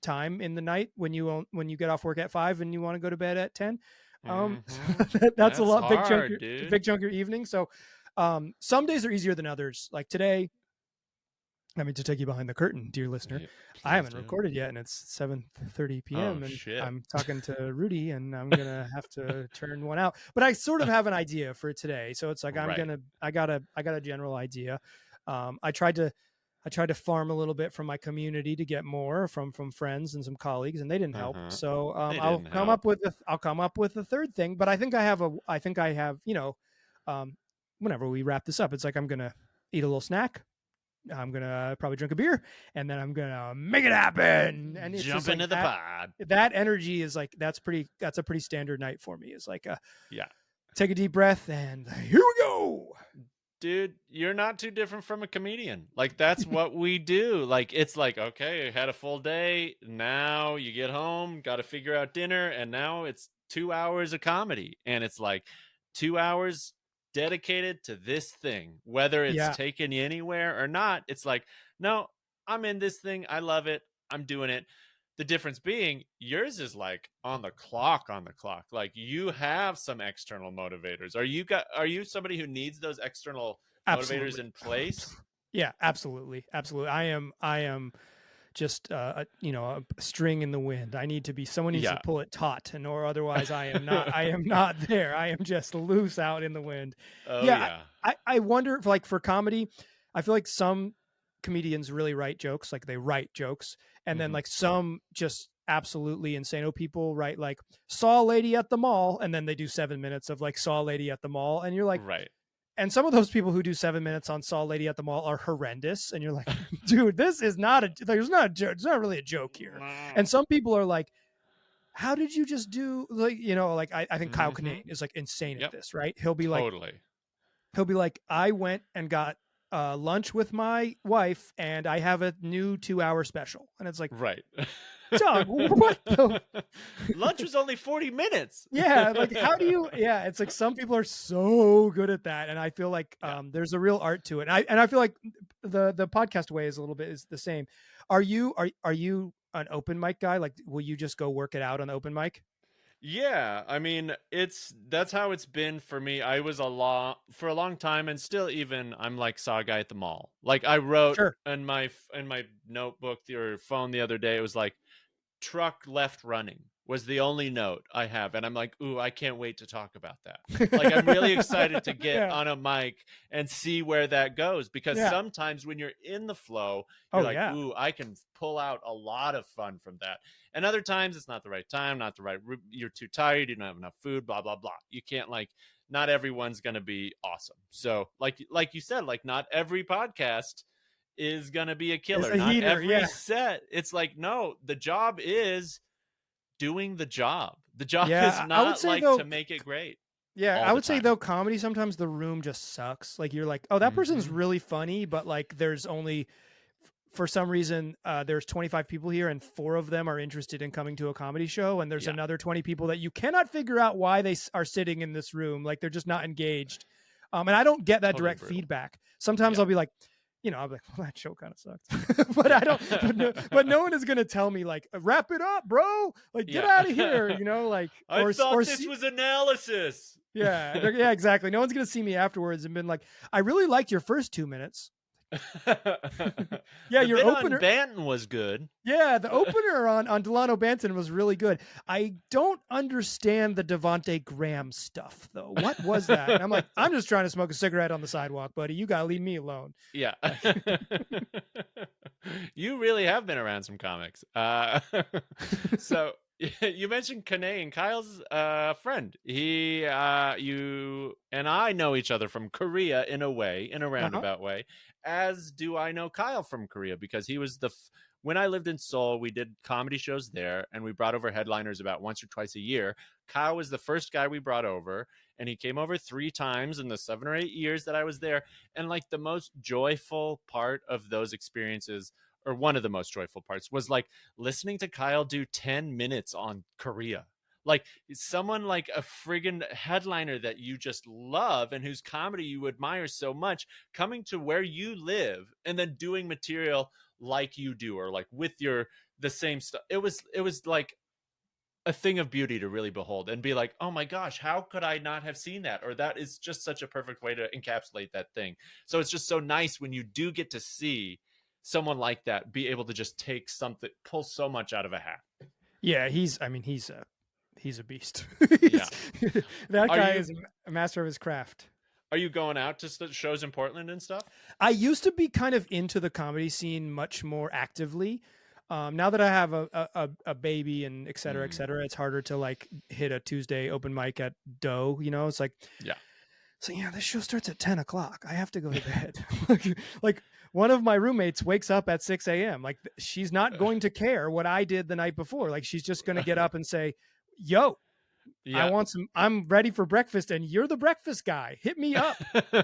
time in the night when you get off work at 5 and you want to go to bed at 10. That's a lot, hard, big chunk of your evening. So some days are easier than others. Like today, I mean, to take you behind the curtain, dear listener, I haven't recorded yet, and it's 7:30 p.m. Shit. I'm talking to Rudy, and I'm gonna have to turn one out. But I sort of have an idea for today, so it's like I got a general idea. I tried to farm a little bit from my community to get more from friends and some colleagues, and they didn't help. So I'll come up with a third thing. But I think I have whenever we wrap this up, it's like I'm gonna eat a little snack. I'm gonna probably drink a beer, and then I'm gonna make it happen. And it's jump into the pod. That energy is like, that's a pretty standard night for me. It's like take a deep breath, and here we go. Dude, you're not too different from a comedian. Like, that's what we do. Like, it's like, okay, I had a full day. Now you get home, got to figure out dinner, and now it's 2 hours of comedy, and it's like 2 hours dedicated to this thing, whether it's taking you anywhere or not. It's like, no, I'm in this thing. I love it. I'm doing it. The difference being, yours is like on the clock. Like, you have some external motivators. Are you somebody who needs those external motivators in place? Yeah, absolutely. I am just a string in the wind. I need to be, someone needs to pull it taut, or otherwise I am not there. I am just loose out in the wind. I wonder if, like, for comedy, I feel like some comedians really write jokes, like they write jokes, and then like some just absolutely insane people write like, saw a lady at the mall, and then they do 7 minutes of like, saw a lady at the mall, and you're like, right. And some of those people who do 7 minutes on saw a lady at the mall are horrendous. And you're like, dude, this is not there's not a joke. It's not really a joke here. And some people are like, how did you just do, like, like I think Kyle Kinane is like insane at this, right? He'll be like, I went and got lunch with my wife, and I have a new 2-hour special. And it's like, right. Doug, what the? Lunch was only 40 minutes. Yeah, like, how do you? Yeah, it's like some people are so good at that, and I feel like there's a real art to it. And I feel like the podcast way is the same. Are you an open mic guy? Like, will you just go work it out on the open mic? Yeah, I mean, that's how it's been for me. I was for a long time, and still, even I'm like, saw a guy at the mall. Like, I wrote in my notebook or phone the other day, it was like, truck left running. was the only note I have. And I'm like, ooh, I can't wait to talk about that. Like, I'm really excited to get on a mic and see where that goes, because sometimes when you're in the flow, you're ooh, I can pull out a lot of fun from that. And other times it's not the right time, you're too tired, you don't have enough food, blah, blah, blah. You can't not everyone's going to be awesome. So like you said, like not every podcast is going to be a killer. Not every set. It's like, no, the job is doing the job. The job is not to make it great. Yeah, I would say though, comedy, sometimes the room just sucks. Like you're like, oh, that person's really funny, but like there's only, for some reason, there's 25 people here and 4 of them are interested in coming to a comedy show. And there's another 20 people that you cannot figure out why they are sitting in this room. Like they're just not engaged. And I don't get that direct feedback. Sometimes I'll be like, I'll be like, well, that show kind of sucked, but I don't, but no one is going to tell me like, wrap it up, bro. Like, get out of here. Like, I thought this was analysis. Yeah, exactly. No one's going to see me afterwards and been like, I really liked your first 2 minutes. Yeah, your opener on Banton was good. Yeah, the opener on Delano Banton was really good. I don't understand the Devonte Graham stuff though. What was that? And I'm like, I'm just trying to smoke a cigarette on the sidewalk, buddy. You gotta leave me alone. Yeah. You really have been around some comics. So you mentioned Kane and Kyle's friend. He, you and I know each other from Korea in a way, in a roundabout way, as do I know Kyle from Korea, because he was when I lived in Seoul, we did comedy shows there and we brought over headliners about once or twice a year. Kyle was the first guy we brought over, and he came over 3 times in the 7 or 8 years that I was there. And like the most joyful part of those experiences, or one of the most joyful parts, was like listening to Kyle do 10 minutes on Korea. Like someone like a friggin' headliner that you just love and whose comedy you admire so much, coming to where you live and then doing material like you do, or like with the same stuff. It was like a thing of beauty to really behold and be like, oh my gosh, how could I not have seen that? Or that is just such a perfect way to encapsulate that thing. So it's just so nice when you do get to see someone like that be able to just take something, pull so much out of a hat. Yeah, he's a beast. That guy is a master of his craft. Are you going out to shows in Portland and stuff? I used to be kind of into the comedy scene much more actively. Now that I have a baby and et cetera, it's harder to like hit a Tuesday open mic at Doe. It's like, so this show starts at 10 o'clock. I have to go to bed. like one of my roommates wakes up at 6 a.m. Like she's not going to care what I did the night before. Like she's just going to get up and say, yo, I'm ready for breakfast and you're the breakfast guy. Hit me up.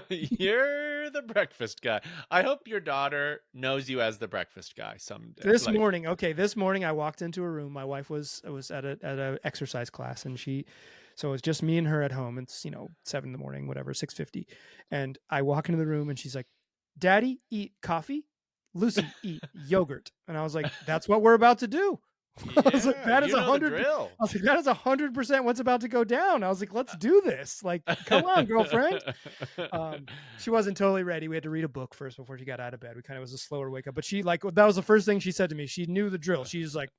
You're the breakfast guy. I hope your daughter knows you as the breakfast guy someday. This morning I walked into a room. My wife was at a exercise class, and so it was just me and her at home. It's 7 a.m, whatever, 6:50. And I walk into the room and she's like, Daddy, eat coffee. Lucy, eat yogurt. And I was like, that's what we're about to do. Yeah, I was like, that is 100. I was like, that is 100% what's about to go down. I was like, let's do this. Like, come on, girlfriend. She wasn't totally ready. We had to read a book first before she got out of bed. It was a slower wake up, but she that was the first thing she said to me. She knew the drill. She's like,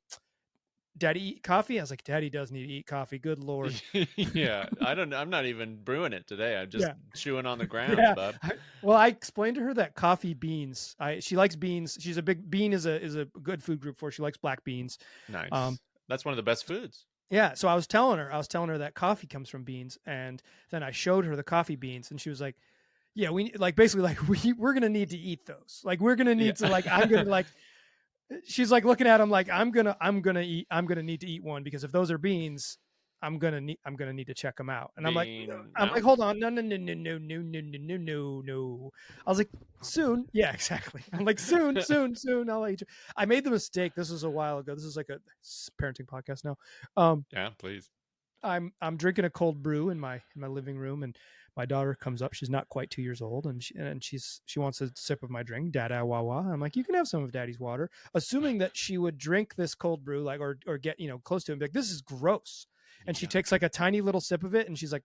Daddy, eat coffee? I was like, Daddy does need to eat coffee. Good Lord. Yeah. I'm not even brewing it today. I'm just chewing on the ground, bub. I explained to her that coffee beans, she likes beans. She's a big bean is a good food group for her. She likes black beans. Nice. That's one of the best foods. Yeah. So I was telling her that coffee comes from beans. And then I showed her the coffee beans and she was like, yeah, we're going to need to eat those. Like, we're going to need to I'm going to she's like looking at them like I'm gonna need to eat one, because if those are beans, I'm gonna need to check them out. And I'm like, hold on, no. I was like, soon, yeah, exactly. I'm like, soon. I'll eat you. I made the mistake. This was a while ago. This is like a parenting podcast now. Yeah, please. I'm drinking a cold brew in my living room, and my daughter comes up. She's not quite 2 years old, and she wants a sip of my drink. Dada wah wah. I'm like, you can have some of Daddy's water, assuming that she would drink this cold brew, or get close to him. Like, this is gross. And she takes like a tiny little sip of it, and she's like,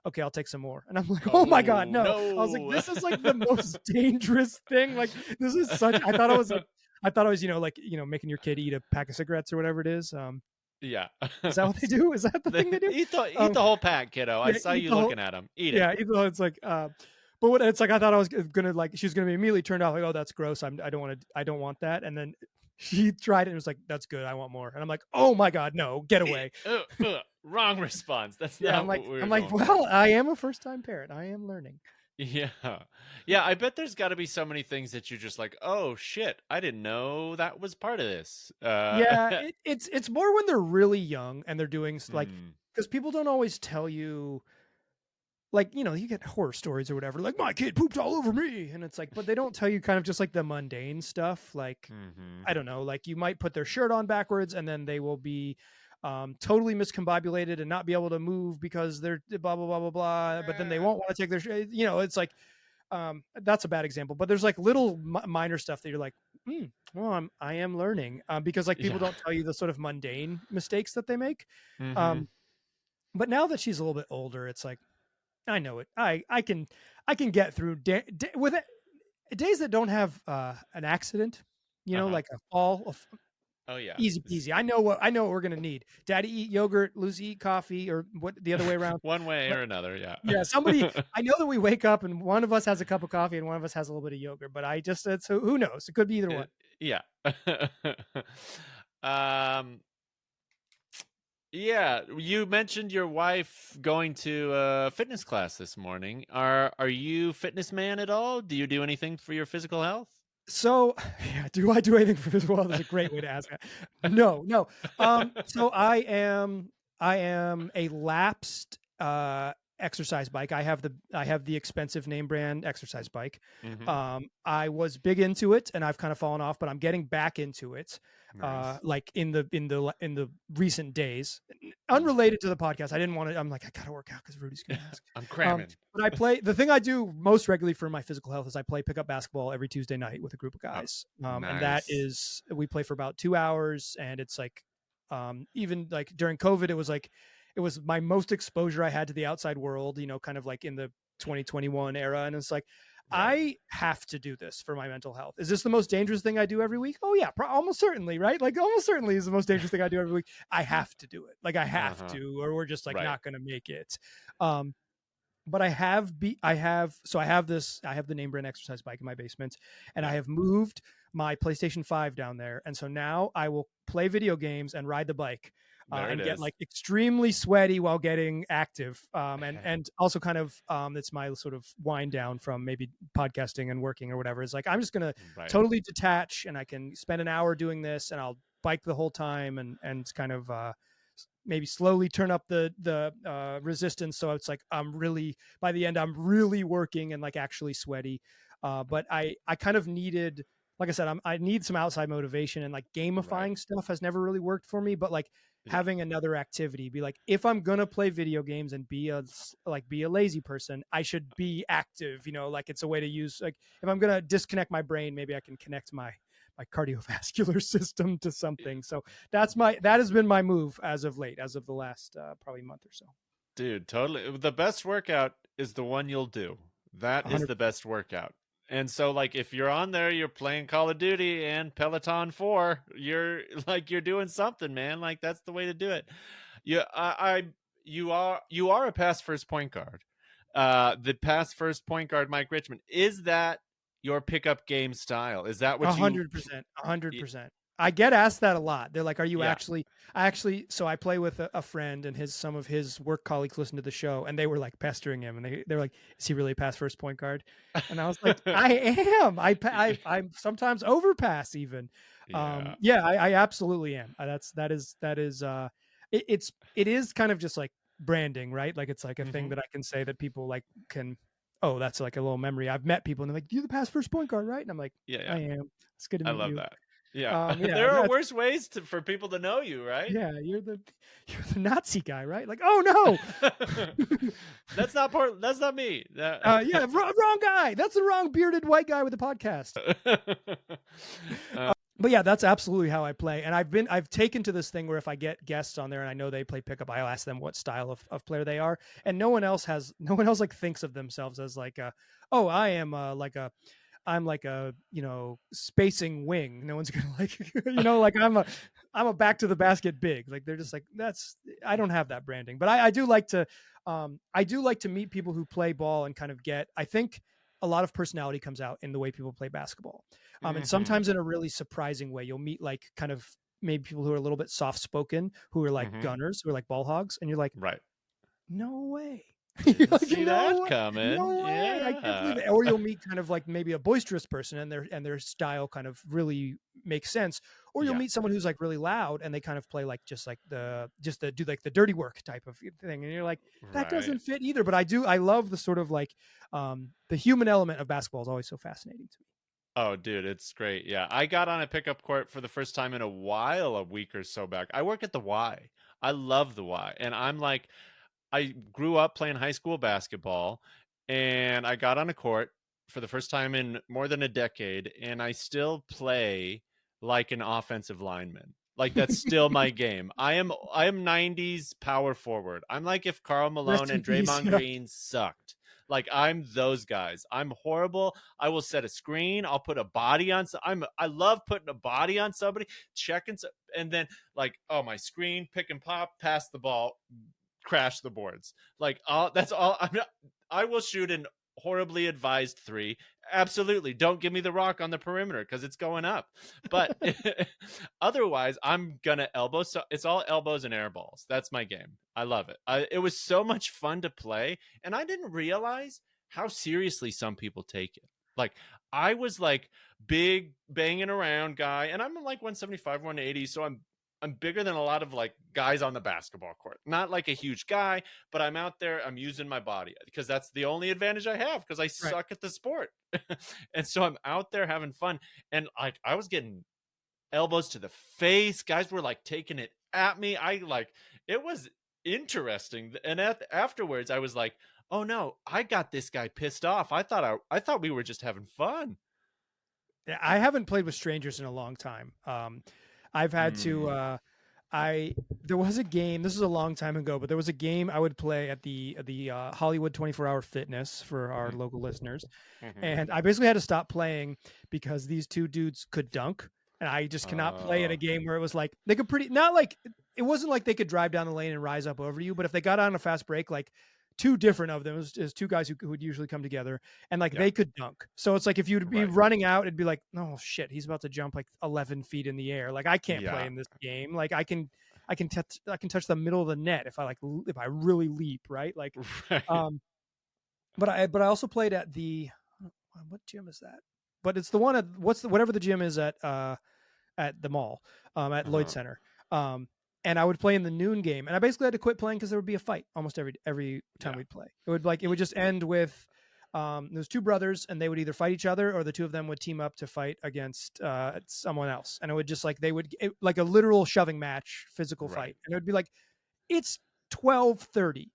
okay, I'll take some more. And I'm like, oh my God, no. I was like, this is like the most dangerous thing. Like, this is such. I thought it was making your kid eat a pack of cigarettes or whatever it is. Yeah. Is that what they do? Is that the thing they do? Eat the whole pack, kiddo. I saw you looking at him. Eat it. Yeah, even though it's like, but what it's like, I thought I was gonna like, she's gonna be immediately turned off. Like, oh, that's gross. I don't want that. And then she tried it and was like, that's good. I want more. And I'm like, oh my god, no, get away. Wrong response. That's yeah. not. I'm like, well, I am a first time parent. I am learning. Yeah. I bet there's got to be so many things that you're just like, oh shit, I didn't know that was part of this. Yeah, it's more when they're really young and they're doing like, because people don't always tell you, like, you know, you get horror stories or whatever, like my kid pooped all over me, and it's like, but they don't tell you kind of just like the mundane stuff, like I don't know, like you might put their shirt on backwards and then they will be totally miscombobulated and not be able to move because they're blah blah blah blah blah, but then they won't want to take their you know, it's like that's a bad example, but there's like little minor stuff that you're like, well, I am learning, because like people don't tell you the sort of mundane mistakes that they make. But now that she's a little bit older, it's like, I know it. I can get through with it, days that don't have an accident, you know, like a fall. Oh yeah, easy peasy. I know what we're gonna need. Daddy eat yogurt, Lucy eat coffee, or what, the other way around. One way or another, yeah. Yeah, somebody. I know that we wake up and one of us has a cup of coffee and one of us has a little bit of yogurt, but I just said, so who knows? It could be either one. Yeah. Yeah, you mentioned your wife going to a fitness class this morning. Are you fitness man at all? Do you do anything for your physical health? So, yeah, do I do anything for physical health? That's a great way to ask that. No. So I am a lapsed exercise bike. I have the expensive name brand exercise bike. I was big into it and I've kind of fallen off, but I'm getting back into it. Nice. Like in the recent days, unrelated to the podcast. I didn't want to. I'm like, I gotta work out because Rudy's gonna ask. I'm cramming. But the thing I do most regularly for my physical health is I play pickup basketball every Tuesday night with a group of guys. Nice. And that is, we play for about 2 hours, and it's like, even like during COVID, it was my most exposure I had to the outside world, you know, kind of like in the 2021 era. And it's like, I have to do this for my mental health. Is this the most dangerous thing I do every week? Oh yeah, almost certainly, right? Like almost certainly is the most dangerous thing I do every week. I have to do it. Like I have to, or we're just like not going to make it. But I have the name brand exercise bike in my basement, and I have moved my PlayStation 5 down there. And so now I will play video games and ride the bike. And get like extremely sweaty while getting active. And also kind of, it's my sort of wind down from maybe podcasting and working or whatever. It's like, I'm just going to totally detach, and I can spend an hour doing this, and I'll bike the whole time and kind of, maybe slowly turn up the resistance. So it's like, by the end, I'm really working and like actually sweaty. But I kind of needed, like I said, I need some outside motivation, and like gamifying stuff has never really worked for me, but like having another activity, be like, if I'm going to play video games and be a lazy person, I should be active, you know, like it's a way to use, like if I'm going to disconnect my brain, maybe I can connect my cardiovascular system to something. So that has been my move as of late, as of the last probably month or so. Dude, totally. The best workout is the one you'll do. That 100%. Is the best workout. And so like if you're on there, you're playing Call of Duty and Peloton 4, you're doing something, man. Like that's the way to do it. You are a pass first point guard. The pass first point guard, Mike Richman, is that your pickup game style? Is that what 100%? I get asked that a lot. They're like, are you actually, so I play with a friend, and some of his work colleagues listen to the show, and they were like pestering him, and they were like, is he really a pass first point guard? And I was like, I am. I sometimes overpass even. I absolutely am. It is kind of just like branding, right? Like it's like a thing that I can say that people like can, oh, that's like a little memory. I've met people and they're like, you're the pass first point guard, right? And I'm like, I am. It's good to meet you. I love that. Yeah. There are worse ways for people to know you, right? Yeah, you're the Nazi guy, right? Like, oh no, that's not me. Wrong guy. That's the wrong bearded white guy with the podcast. But yeah, that's absolutely how I play. And I've taken to this thing where if I get guests on there and I know they play pickup, I'll ask them what style of player they are. And no one else like thinks of themselves as like I am like a I'm like a, spacing wing. No one's gonna like, like I'm a back to the basket big. Like they're just like, I don't have that branding, but I do like to, meet people who play ball and kind of I think a lot of personality comes out in the way people play basketball. And sometimes in a really surprising way. You'll meet like kind of maybe people who are a little bit soft spoken, who are like gunners, who are like ball hogs, and you're like, right. No way. Didn't like, see that coming. No way. Yeah. I can't believe it. Or you'll meet kind of like maybe a boisterous person and their style kind of really makes sense. Or you'll meet someone who's like really loud and they kind of play like just the do like the dirty work type of thing. And you're like, that doesn't fit either. But I love the sort of like the human element of basketball is always so fascinating to me. Oh, dude, it's great. Yeah. I got on a pickup court for the first time in a while, a week or so back. I work at the Y. I love the Y. And I'm like, I grew up playing high school basketball, and I got on a court for the first time in more than a decade, and I still play like an offensive lineman. Like that's still my game. I am 90s power forward. I'm like if Karl Malone and Draymond Green sucked. Like I'm those guys. I'm horrible. I will set a screen. I'll put a body on. I love putting a body on somebody, checking, and then like, oh, my screen, pick and pop, pass the ball, crash the boards. Like that's all. I will shoot an horribly advised 3. Absolutely, don't give me the rock on the perimeter because it's going up. But otherwise, I'm gonna elbow. So it's all elbows and air balls. That's my game. I love it. It was so much fun to play, and I didn't realize how seriously some people take it. Like I was like big banging around guy, and I'm like 175, 180, so I'm bigger than a lot of like guys on the basketball court. Not like a huge guy, but I'm out there. I'm using my body because that's the only advantage I have because I suck at the sport. And so I'm out there having fun. And like I was getting elbows to the face. Guys were like taking it at me. It was interesting. And afterwards I was like, oh no, I got this guy pissed off. I thought we were just having fun. Yeah, I haven't played with strangers in a long time. I've had to, there was a game, this was a long time ago, but there was a game I would play at the Hollywood 24-hour fitness for our local listeners. And I basically had to stop playing because these two dudes could dunk. And I just cannot play in a game where it was like, they could it wasn't like they could drive down the lane and rise up over you. But if they got on a fast break, like two different of them, it was two guys who would usually come together and like they could dunk. So it's like if you'd be running out, it'd be like, oh shit, he's about to jump like 11 feet in the air. Like I can't play in this game. Like I can touch the middle of the net if I really leap, right? Like, but I also played at what gym is that? But it's the one at whatever the gym is at the mall, at Lloyd Center. And I would play in the noon game, and I basically had to quit playing because there would be a fight almost every time we'd play. It would just end with there's two brothers, and they would either fight each other or the two of them would team up to fight against someone else, and it would just like like a literal shoving match, physical fight, and it would be like it's 12:30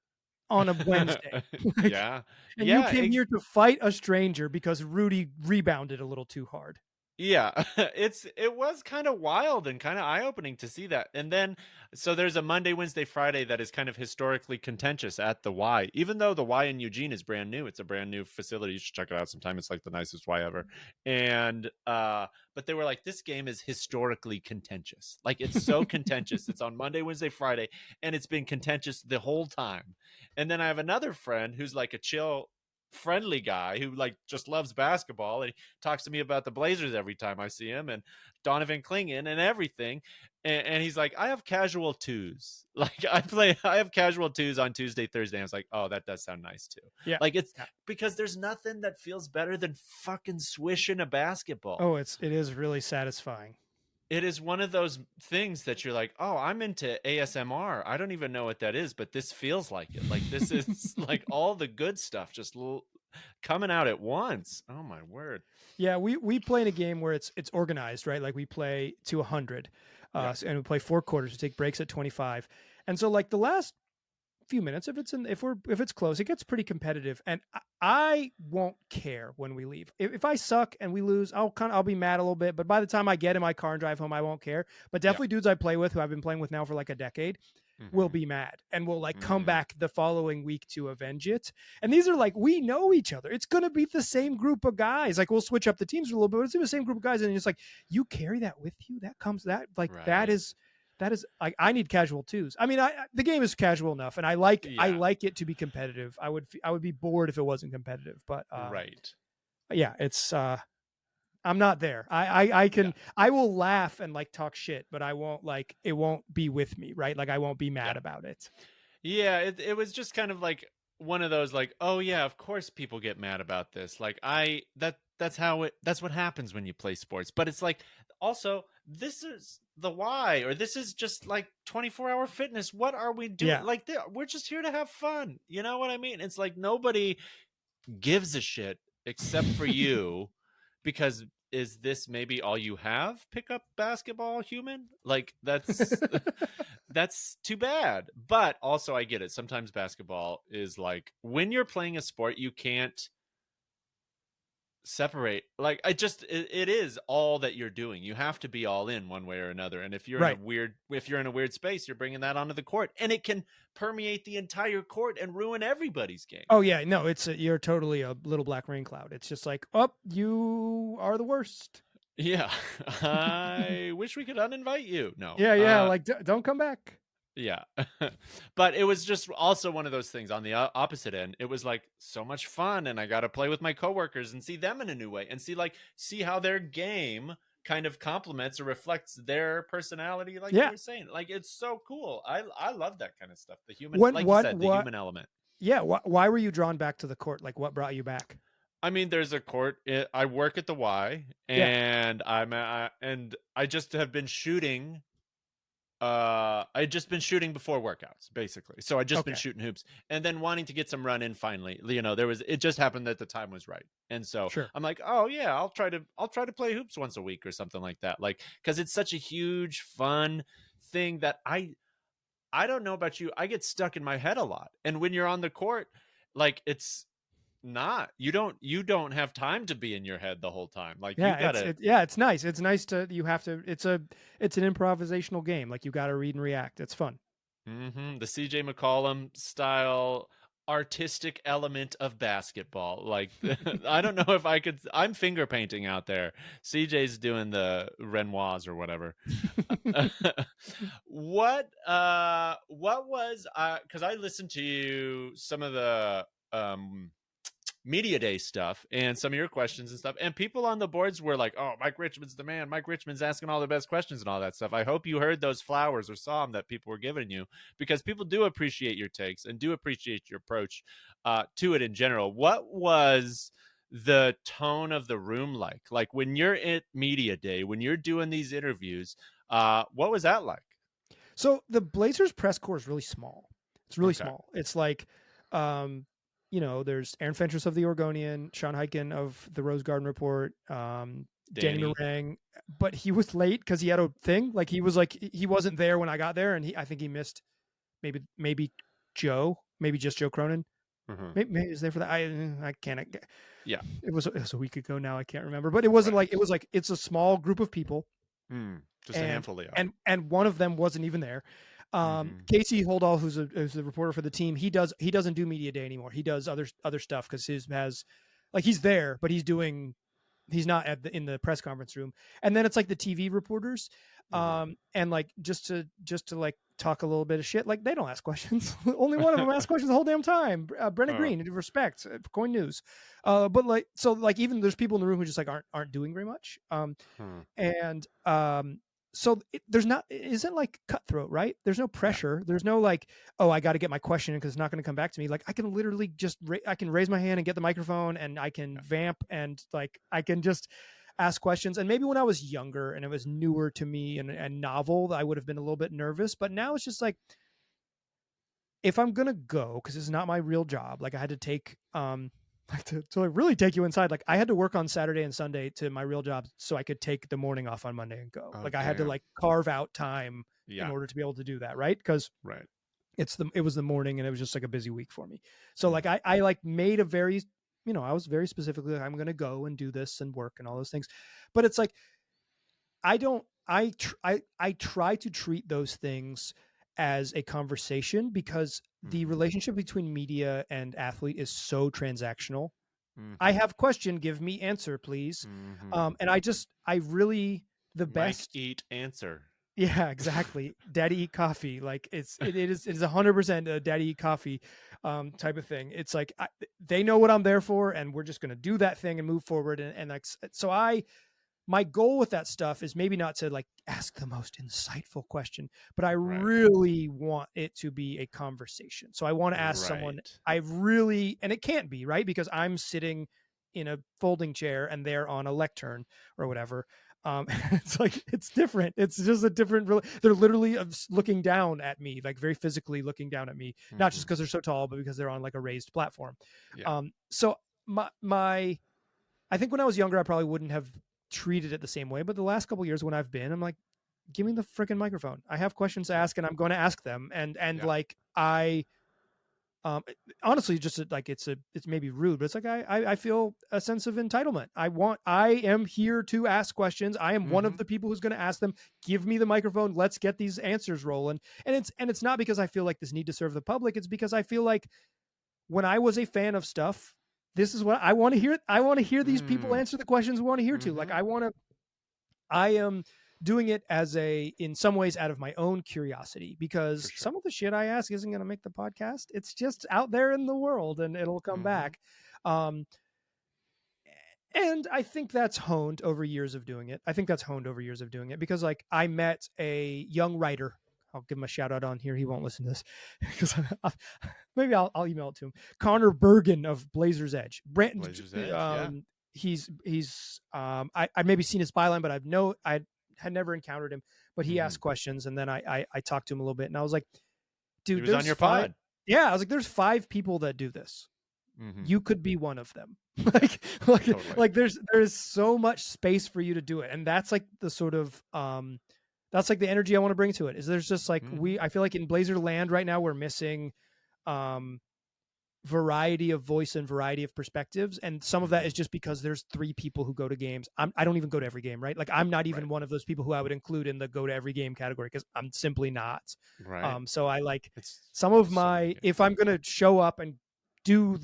on a Wednesday, and you came here to fight a stranger because Rudy rebounded a little too hard. Yeah, it was kind of wild and kind of eye-opening to see that. And then, so there's a Monday, Wednesday, Friday that is kind of historically contentious at the Y. Even though the Y in Eugene is brand new, it's a brand new facility. You should check it out sometime. It's like the nicest Y ever. And but they were like, this game is historically contentious. Like it's so contentious. It's on Monday, Wednesday, Friday, and it's been contentious the whole time. And then I have another friend who's like a chill, friendly guy who like just loves basketball, and he talks to me about the Blazers every time I see him and Donovan Clingan and everything, and he's like, I have casual twos, like I have casual twos on Tuesday, Thursday. I was like, oh, that does sound nice too. Yeah, like it's because there's nothing that feels better than fucking swishing a basketball. Oh, it is really satisfying. It is one of those things that you're like, oh, I'm into ASMR. I don't even know what that is, but this feels like it. Like this is like all the good stuff just coming out at once. Oh my word. Yeah, we play in a game where it's organized, right? Like we play to 100, and we play 4 quarters. We take breaks at 25, and so like the last few minutes, if it's close, it gets pretty competitive, and I won't care when we leave. If I suck and we lose, I'll be mad a little bit, but by the time I get in my car and drive home, I won't care. But definitely dudes I play with, who I've been playing with now for like a decade, will be mad and will like come Mhm. back the following week to avenge it. And these are like, we know each other. It's going to be the same group of guys. Like we'll switch up the teams a little bit, but it's the same group of guys. And it's like, you carry that with you. That comes that like, that is like, I need casual twos. I mean, the game is casual enough and I like it to be competitive. I would be bored if it wasn't competitive, but yeah, it's, I'm not there. I will laugh and like talk shit, but I won't like, it won't be with me. Right. Like I won't be mad about it. Yeah. It was just kind of like one of those like, oh yeah, of course people get mad about this. Like that's what happens when you play sports. But it's like, also this is the why, or this is just like 24-hour fitness. What are we doing? Yeah. Like we're just here to have fun. You know what I mean? It's like nobody gives a shit except for you, because is this maybe all you have? Pick up basketball, human? Like that's that's too bad. But also I get it. Sometimes basketball is like, when you're playing a sport, you can't separate. Like it is all that you're doing. You have to be all in one way or another. And if you're in a weird space, you're bringing that onto the court, and it can permeate the entire court and ruin everybody's game. Oh yeah, no, you're totally a little black rain cloud. It's just like, oh, you are the worst. Yeah. I wish we could uninvite you. No. Yeah, like don't come back. Yeah. But it was just also one of those things on the opposite end. It was like so much fun, and I got to play with my coworkers and see them in a new way, and see how their game kind of complements or reflects their personality, like you were saying. Like it's so cool. I love that kind of stuff. The human, the human element. Yeah. Why were you drawn back to the court? Like what brought you back? I mean, there's a court. I work at the Y, and I just have been shooting. I just been shooting before workouts, basically. So I just been shooting hoops, and then wanting to get some run in finally. You know, it just happened that the time was right. And so I'm like, oh yeah, I'll try to play hoops once a week or something like that. Like, cause it's such a huge fun thing that I don't know about you. I get stuck in my head a lot. And when you're on the court, like you don't have time to be in your head the whole time. Like you gotta, it's nice. It's nice it's an improvisational game. Like you got to read and react. It's fun. The CJ McCollum style artistic element of basketball. Like I don't know if I'm finger painting out there. CJ's doing the Renoirs or whatever. What was, cause I listened to some of the, media day stuff and some of your questions and stuff, and people on the boards were like, oh, Mike Richman's the man. Mike Richman's asking all the best questions and all that stuff. I hope you heard those flowers or saw them that people were giving you, because people do appreciate your takes and do appreciate your approach to it in general. What was the tone of the room like when you're at media day, when you're doing these interviews? What was that like? So the Blazers press corps is really small. It's really small. It's like you know, there's Aaron Fentress of the Oregonian, Sean Hyken of the Rose Garden Report, Danny Meringue, but he was late because he had a thing. Like he wasn't there when I got there, and I think he missed maybe just Joe Cronin. Maybe he was there for that. I can't. Yeah, it was a week ago now. I can't remember, but it wasn't like it's a small group of people, just a handful of and one of them wasn't even there. Casey Holdall, who's a reporter for the team, he doesn't do media day anymore. He does other stuff because he's there, but he's not in the press conference room. And then it's like the TV reporters, and like just to like talk a little bit of shit. Like they don't ask questions. Only one of them asks questions the whole damn time. Brennan Green, respect, Coin News. But like, so like even there's people in the room who just like aren't doing very much. And so it isn't like cutthroat, right? There's no pressure. There's no like, oh, I got to get my question in because it's not going to come back to me. Like I can literally just I can raise my hand and get the microphone, and I can vamp, and like I can just ask questions. And maybe when I was younger and it was newer to me and novel, I would have been a little bit nervous. But now it's just like, if I'm gonna go, because it's not my real job, like I had to take like to really take you inside. Like I had to work on Saturday and Sunday to my real job so I could take the morning off on Monday and go. I had to like carve out time in order to be able to do that. Right. Because it was the morning and it was just like a busy week for me. So like I like made a very, I was very specifically like, I'm going to go and do this and work and all those things. But it's like, I try to treat those things as a conversation because the relationship between media and athlete is so transactional. I have question, give me answer, please. And I really, the best Mike, eat, answer. Yeah, exactly. Daddy eat coffee. Like it is 100% a daddy eat coffee type of thing. It's like they know what I'm there for, and we're just going to do that thing and move forward. And like, so my goal with that stuff is maybe not to like ask the most insightful question, but I really want it to be a conversation. So I want to ask someone and it can't be, right? Because I'm sitting in a folding chair and they're on a lectern or whatever. It's like, it's different. It's just a different, they're literally looking down at me, like very physically looking down at me, not just because they're so tall, but because they're on like a raised platform. So I think when I was younger, I probably wouldn't have treated it the same way. But the last couple of years when I've been, I'm like, give me the freaking microphone. I have questions to ask and I'm going to ask them. And like, honestly, just like, it's maybe rude, but it's like, I feel a sense of entitlement. I am here to ask questions. I am one of the people who's going to ask them. Give me the microphone. Let's get these answers rolling. And it's not because I feel like this need to serve the public. It's because I feel like when I was a fan of stuff, this is what I want to hear. I want to hear these people answer the questions we want to hear to. Like, I am doing it in some ways out of my own curiosity, because some of the shit I ask isn't going to make the podcast. It's just out there in the world and it'll come back. And I think that's honed over years of doing it. Because like, I met a young writer. I'll give him a shout out on here. He won't listen to this because maybe I'll email it to him. Connor Bergen of Blazers Edge. Blazers Edge, He's I maybe seen his byline, but I had never encountered him, but he asked questions, and then I talked to him a little bit, and I was like, dude, he was on your pod. Yeah, I was like, there's 5 people that do this. You could be one of them. like there's so much space for you to do it, and that's like the sort of that's like the energy I want to bring to it. Is there's just like I feel like in Blazer land right now we're missing variety of voice and variety of perspectives, and some of that is just because there's 3 people who go to games. I don't even go to every game, right? Like, I'm not even one of those people who I would include in the go to every game category, because I'm simply not. So I like some of my, if I'm gonna show up and do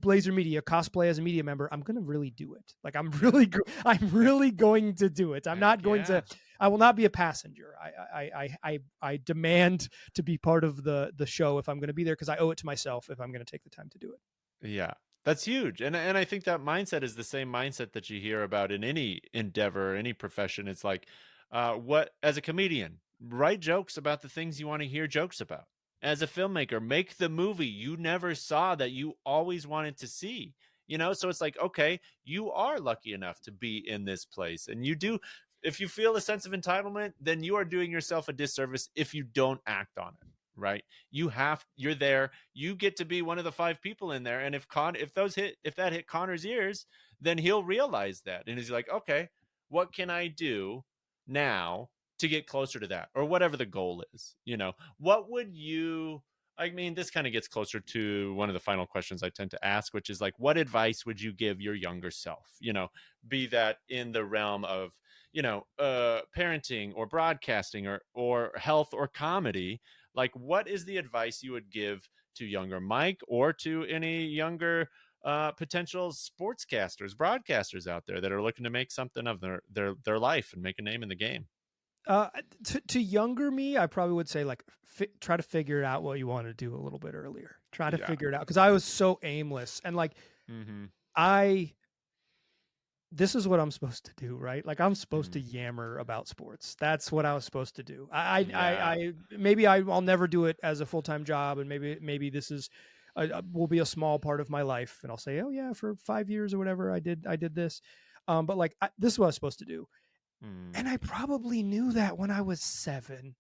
Blazer Media, cosplay as a media member, I'm gonna really do it. Like, I'm really going to do it. I'm not going to. I will not be a passenger. I demand to be part of the show if I'm going to be there, because I owe it to myself if I'm going to take the time to do it. Yeah, that's huge. And I think that mindset is the same mindset that you hear about in any endeavor, any profession. It's like, as a comedian, write jokes about the things you want to hear jokes about. As a filmmaker, make the movie you never saw that you always wanted to see. So it's like, okay, you are lucky enough to be in this place, and you do. If you feel a sense of entitlement, then you are doing yourself a disservice if you don't act on it, right? You're there. You get to be one of the 5 people in there. And if that hit Connor's ears, then he'll realize that. And he's like, okay, what can I do now to get closer to that? Or whatever the goal is, what would you, I mean, this kind of gets closer to one of the final questions I tend to ask, which is like, what advice would you give your younger self? Be that in the realm of, parenting or broadcasting or health or comedy. Like, what is the advice you would give to younger Mike, or to any younger potential sportscasters, broadcasters out there that are looking to make something of their life and make a name in the game? To younger me, I probably would say, like, try to figure out what you want to do a little bit earlier. Try to figure it out, because I was so aimless, and like, this is what I'm supposed to do, right? Like, I'm supposed to yammer about sports. That's what I was supposed to do. Maybe I'll never do it as a full-time job, and maybe this is will be a small part of my life, and I'll say, oh yeah, for 5 years or whatever, I did this. But like, this is what I was supposed to do. And I probably knew that when I was 7.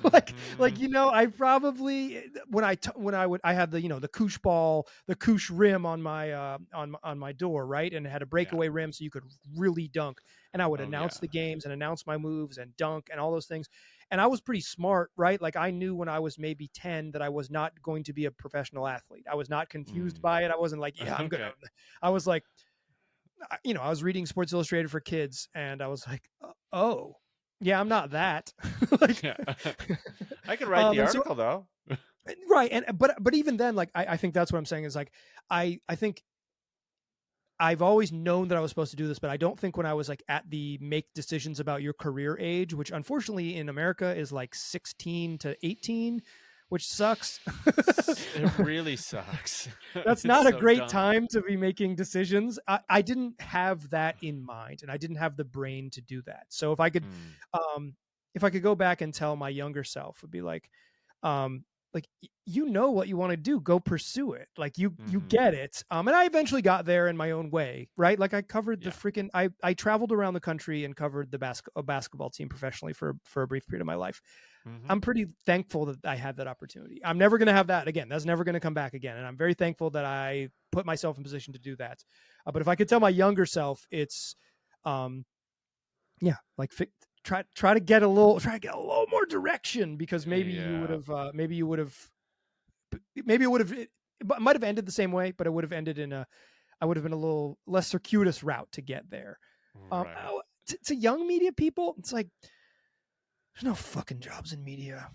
I probably, I had the, the koosh ball, the koosh rim on my on my door, right? And it had a breakaway rim, so you could really dunk. And I would announce the games and announce my moves and dunk and all those things. And I was pretty smart, right? Like, I knew when I was maybe 10 that I was not going to be a professional athlete. I was not confused by it. I wasn't like, I'm gonna. I was like, I was reading Sports Illustrated for kids, and I was like, oh, Yeah, I'm not that. Like, yeah. I could write the article though. Right. And but even then, like I think that's what I'm saying is like I think I've always known that I was supposed to do this, but I don't think when I was like at the make decisions about your career age, which unfortunately in America is like 16 to 18, which sucks. It really sucks. That's not a great time to be making decisions. I didn't have that in mind, and I didn't have the brain to do that. So if I could go back and tell my younger self, would be like you know what you want to do, go pursue it. Like you get it. And I eventually got there in my own way, right? Like I covered the freaking I traveled around the country and covered the basketball team professionally for a brief period of my life. I'm pretty thankful that I had that opportunity. I'm never going to have that again. That's never going to come back again. And I'm very thankful that I put myself in position to do that. But if I could tell my younger self, it's like try to get a little more direction, because maybe it might have ended the same way, but it would have ended I would have been a little less circuitous route to get there. Right. To young media people, it's like, there's no fucking jobs in media.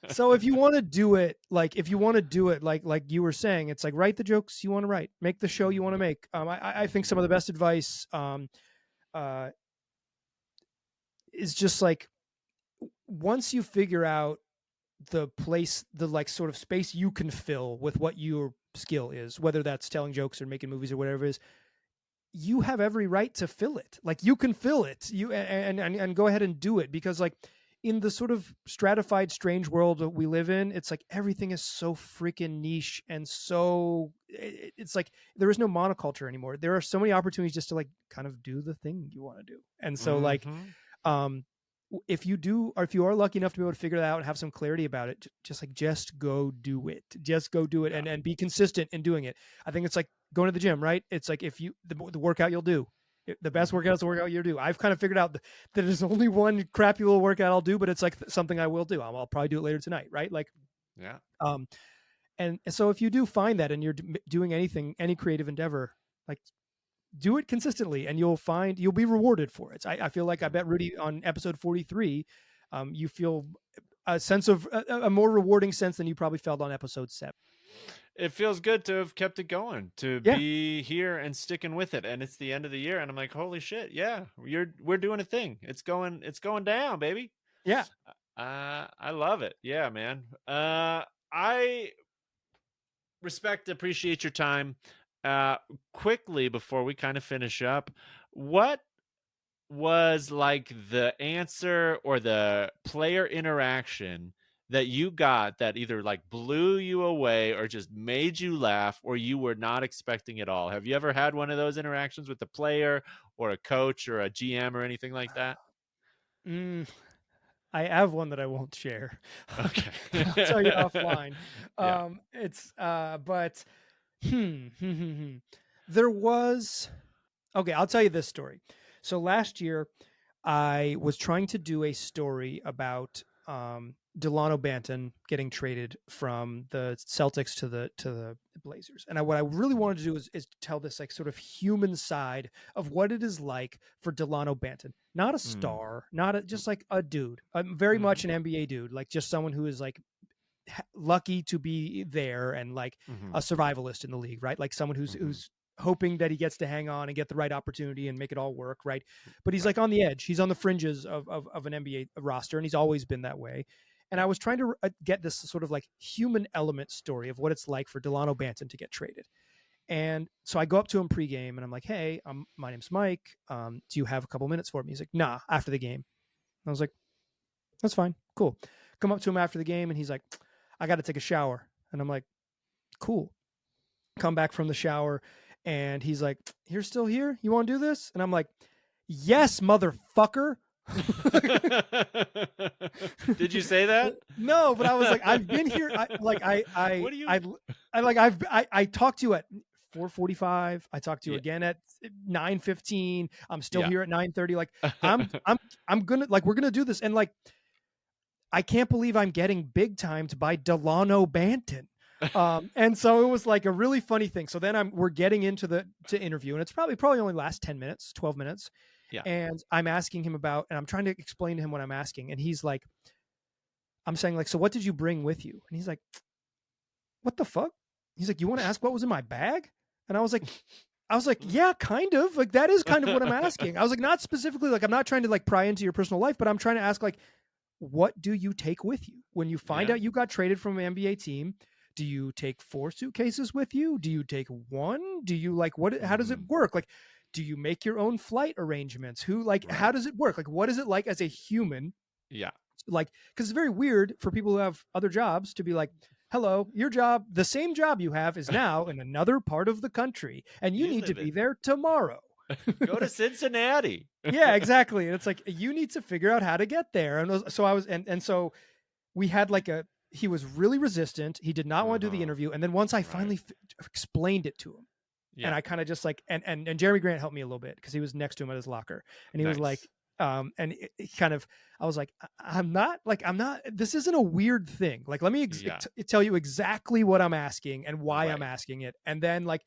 So if you want to do it, like you were saying, it's like, write the jokes you want to write, make the show you want to make. I think some of the best advice is just like, once you figure out the like sort of space you can fill with what your skill is, whether that's telling jokes or making movies or whatever it is, you have every right to fill it. Like you can fill it, and go ahead and do it, because like in the sort of stratified, strange world that we live in, it's like everything is so freaking niche, and so it's like there is no monoculture anymore. There are so many opportunities just to like kind of do the thing you want to do. And so like, if you are lucky enough to be able to figure that out and have some clarity about it, just go do it. Just go do it, and be consistent in doing it. I think it's like going to the gym, right? It's like if you the workout you'll do, the best workout is the workout you'll do. I've kind of figured out that there's only one crappy little workout I'll do, but it's like something I will do. I'll probably do it later tonight, right? Like, and so if you do find that and you're doing any creative endeavor, like, do it consistently, and you'll be rewarded for it. I feel like, I bet Rudy, on episode 43, you feel a sense of a more rewarding sense than you probably felt on episode 7. It feels good to have kept it going, to be here and sticking with it. And it's the end of the year, and I'm like, holy shit. Yeah. We're doing a thing. It's going down, baby. Yeah. I love it. Yeah, man. I appreciate your time. Quickly, before we kind of finish up, what was like the answer or the player interaction that you got that either like blew you away or just made you laugh, or you were not expecting at all? Have you ever had one of those interactions with a player or a coach or a GM or anything like that? I have one that I won't share. Okay. I'll tell you offline. But there was, okay, I'll tell you this story. So last year I was trying to do a story about Delano Banton getting traded from the Celtics to the Blazers. And what I really wanted to do is tell this like sort of human side of what it is like for Delano Banton. Not a star, just like a dude, very much an NBA dude, like just someone who is like lucky to be there and like a survivalist in the league, right? Like someone who's hoping that he gets to hang on and get the right opportunity and make it all work, right? But he's like on the edge. He's on the fringes of an NBA roster, and he's always been that way. And I was trying to get this sort of like human element story of what it's like for Delano Banton to get traded. And so I go up to him pregame and I'm like, hey, my name's Mike. Do you have a couple minutes for me? He's like, nah, after the game. I was like, that's fine. Cool. Come up to him after the game and he's like, I got to take a shower. And I'm like, cool. Come back from the shower and he's like, you're still here? You want to do this? And I'm like, yes, motherfucker. Did you say that? No, but I was like, I've been here. I talked to you at 4:45. I talked to you again at 9:15. I'm still here at 9:30. Like I'm gonna, like, we're gonna do this. And like, I can't believe I'm getting big timed by Delano Banton. And so it was like a really funny thing. So then we're getting into the interview, and it's probably only lasts 10 minutes, 12 minutes. Yeah. And I'm asking him about, and I'm trying to explain to him what I'm asking. And he's like, I'm saying like, so what did you bring with you? And he's like, what the fuck? He's like, you want to ask what was in my bag? And I was like, yeah, kind of. Like, that is kind of what I'm asking. I was like, not specifically, like, I'm not trying to like pry into your personal life, but I'm trying to ask, like, what do you take with you when you find out you got traded from an NBA team? Do you take 4 suitcases with you? Do you take 1? Do you like, what, how does it work? Like, do you make your own flight arrangements? Who, like, how does it work? Like, what is it like as a human? Yeah. Like, because it's very weird for people who have other jobs to be like, hello, your job, the same job you have is now in another part of the country, and you need to be there tomorrow. Go to Cincinnati. Yeah, exactly. And it's like, you need to figure out how to get there. And so I was, and so we had like he was really resistant. He did not want to do the interview. And then once I finally explained it to him, and I kind of just like, and Jeremy Grant helped me a little bit because he was next to him at his locker, and he was like, and it kind of, I was like, I'm not, this isn't a weird thing. Like, let me tell you exactly what I'm asking and why I'm asking it. And then like,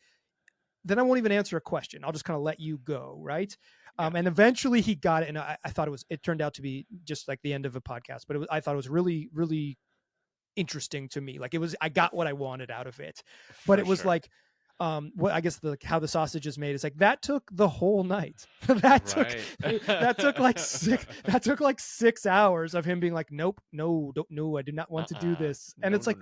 then I won't even answer a question. I'll just kind of let you go. Right. And eventually he got it. And I thought it turned out to be just like the end of a podcast, but I thought it was really, really interesting to me. Like, I got what I wanted out of it, but it was like, what I guess how the sausage is made is like, that took the whole night. that took like 6 hours of him being like, nope, no, I do not want to do this. And it's like,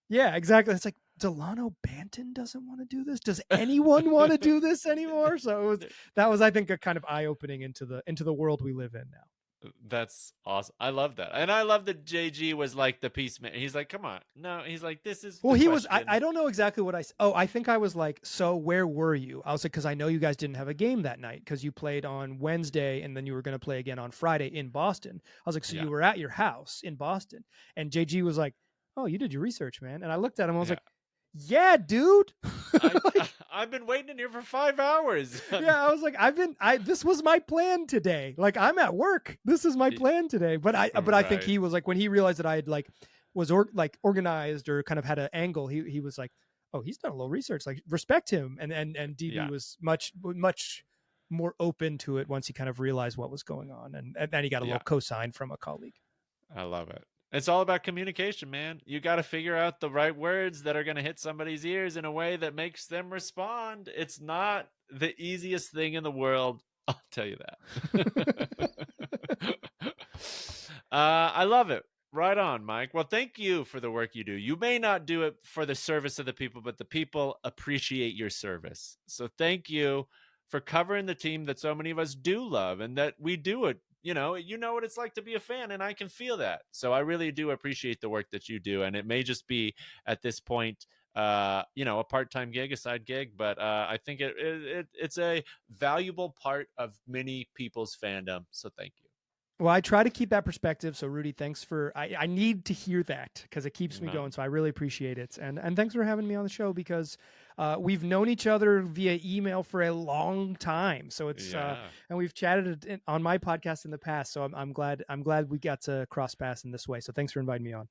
yeah, exactly. It's like, Delano Banton doesn't want to do this. Does anyone want to do this anymore? So that was, I think, a kind of eye-opening into the world we live in now. That's awesome. I love that. And I love that JG was like the peacemaker. He's like, come on. No, he's like, this is. Well, he was, I don't know exactly what I think I was like, so where were you? I was like, because I know you guys didn't have a game that night because you played on Wednesday and then you were going to play again on Friday in Boston. I was like, so you were at your house in Boston. And JG was like, oh, you did your research, man. And I looked at him, I was like, yeah, dude. I've been waiting in here for 5 hours. Yeah, I was like, this was my plan today. Like, I'm at work. This is my plan today. But I think he was like, when he realized that I had like was organized or kind of had an angle, he was like, oh, he's done a little research. Like, respect him. And DB was much more open to it once he kind of realized what was going on. And then he got a little cosign from a colleague. I love it. It's all about communication, man. You got to figure out the right words that are going to hit somebody's ears in a way that makes them respond. It's not the easiest thing in the world. I'll tell you that. I love it. Right on, Mike. Well, thank you for the work you do. You may not do it for the service of the people, but the people appreciate your service. So thank you for covering the team that so many of us do love and that we do it. You know what it's like to be a fan, and I can feel that. So I really do appreciate the work that you do. And it may just be at this point, a part-time gig, a side gig, but I think it's a valuable part of many people's fandom. So thank you. Well, I try to keep that perspective. So Rudy, thanks I need to hear that because it keeps me going. So I really appreciate it. And thanks for having me on the show because we've known each other via email for a long time. So it's, and we've chatted on my podcast in the past. So I'm glad we got to cross paths in this way. So thanks for inviting me on.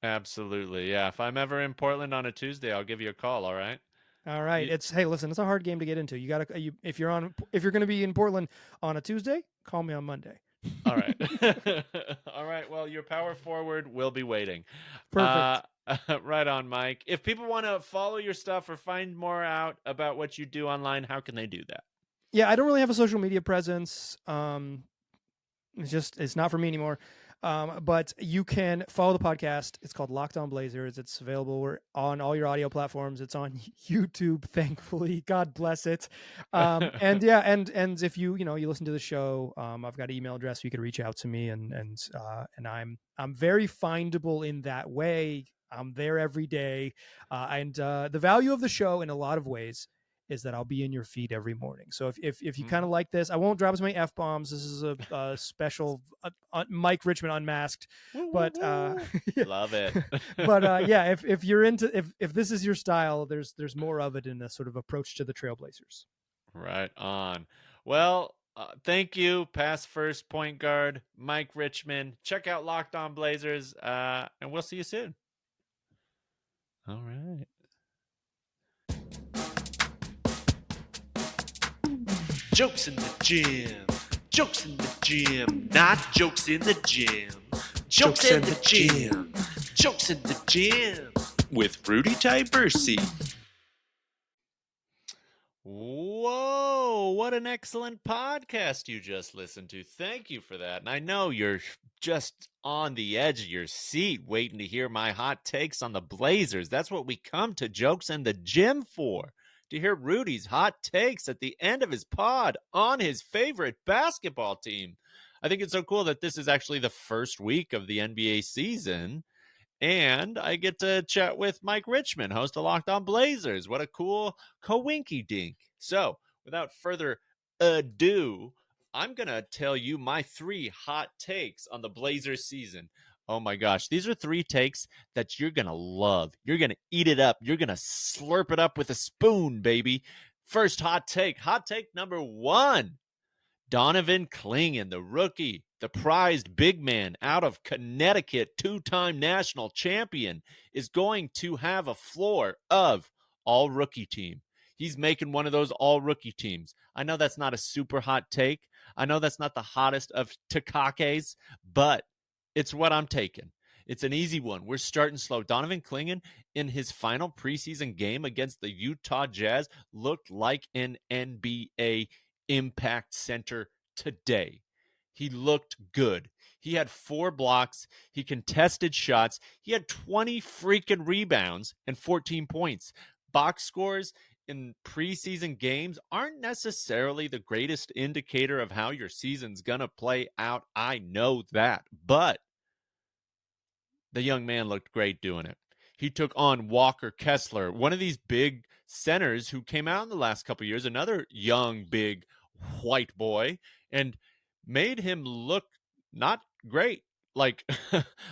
Absolutely. Yeah. If I'm ever in Portland on a Tuesday, I'll give you a call. All right. All right. Hey, listen, it's a hard game to get into. If you're going to be in Portland on a Tuesday, call me on Monday. All right. All right. Well, your power forward will be waiting. Perfect. Right on, Mike. If people want to follow your stuff or find more out about what you do online, how can they do that? Yeah, I don't really have a social media presence. It's not for me anymore. But you can follow the podcast. It's called Locked On Blazers. It's available on all your audio platforms. It's on YouTube, thankfully. God bless it. And if you listen to the show, I've got an email address. You can reach out to me and I'm very findable in that way. I'm there every day. And the value of the show in a lot of ways is that I'll be in your feed every morning. So if you kind of like this, I won't drop as many F-bombs. This is a special Mike Richman unmasked, but love it. But if you're if this is your style, there's more of it in a sort of approach to the Trailblazers. Right on. Well, thank you, past first point guard Mike Richman. Check out Locked On Blazers, and we'll see you soon. All right. Jokes in the gym. Jokes in the gym, not jokes in the gym. Jokes in the gym. Jokes in the gym. With Rudy Tybersi. Whoa, what an excellent podcast you just listened to. Thank you for that. And I know you're just on the edge of your seat waiting to hear my hot takes on the Blazers. That's what we come to Jokes in the Gym for, to hear Rudy's hot takes at the end of his pod on his favorite basketball team. I think it's so cool that this is actually the first week of the NBA season. And I get to chat with Mike Richman, host of Locked On Blazers. What a cool coinky dink. So, without further ado, I'm going to tell you my 3 hot takes on the Blazers season. Oh my gosh, these are 3 takes that you're going to love. You're going to eat it up. You're going to slurp it up with a spoon, baby. First hot take number 1. Donovan Clingan, the rookie, the prized big man out of Connecticut, 2-time national champion, is going to have a floor of all-rookie team. He's making one of those all-rookie teams. I know that's not a super hot take. I know that's not the hottest of Takakes, but it's what I'm taking. It's an easy one. We're starting slow. Donovan Clingan, in his final preseason game against the Utah Jazz, looked like an NBA impact center today. He looked good. He had 4 blocks. He contested shots. He had 20 freaking rebounds and 14 points. Box scores in preseason games aren't necessarily the greatest indicator of how your season's going to play out. I know that. But the young man looked great doing it. He took on Walker Kessler, one of these big centers who came out in the last couple of years, another young, big white boy, and made him look not great. Like,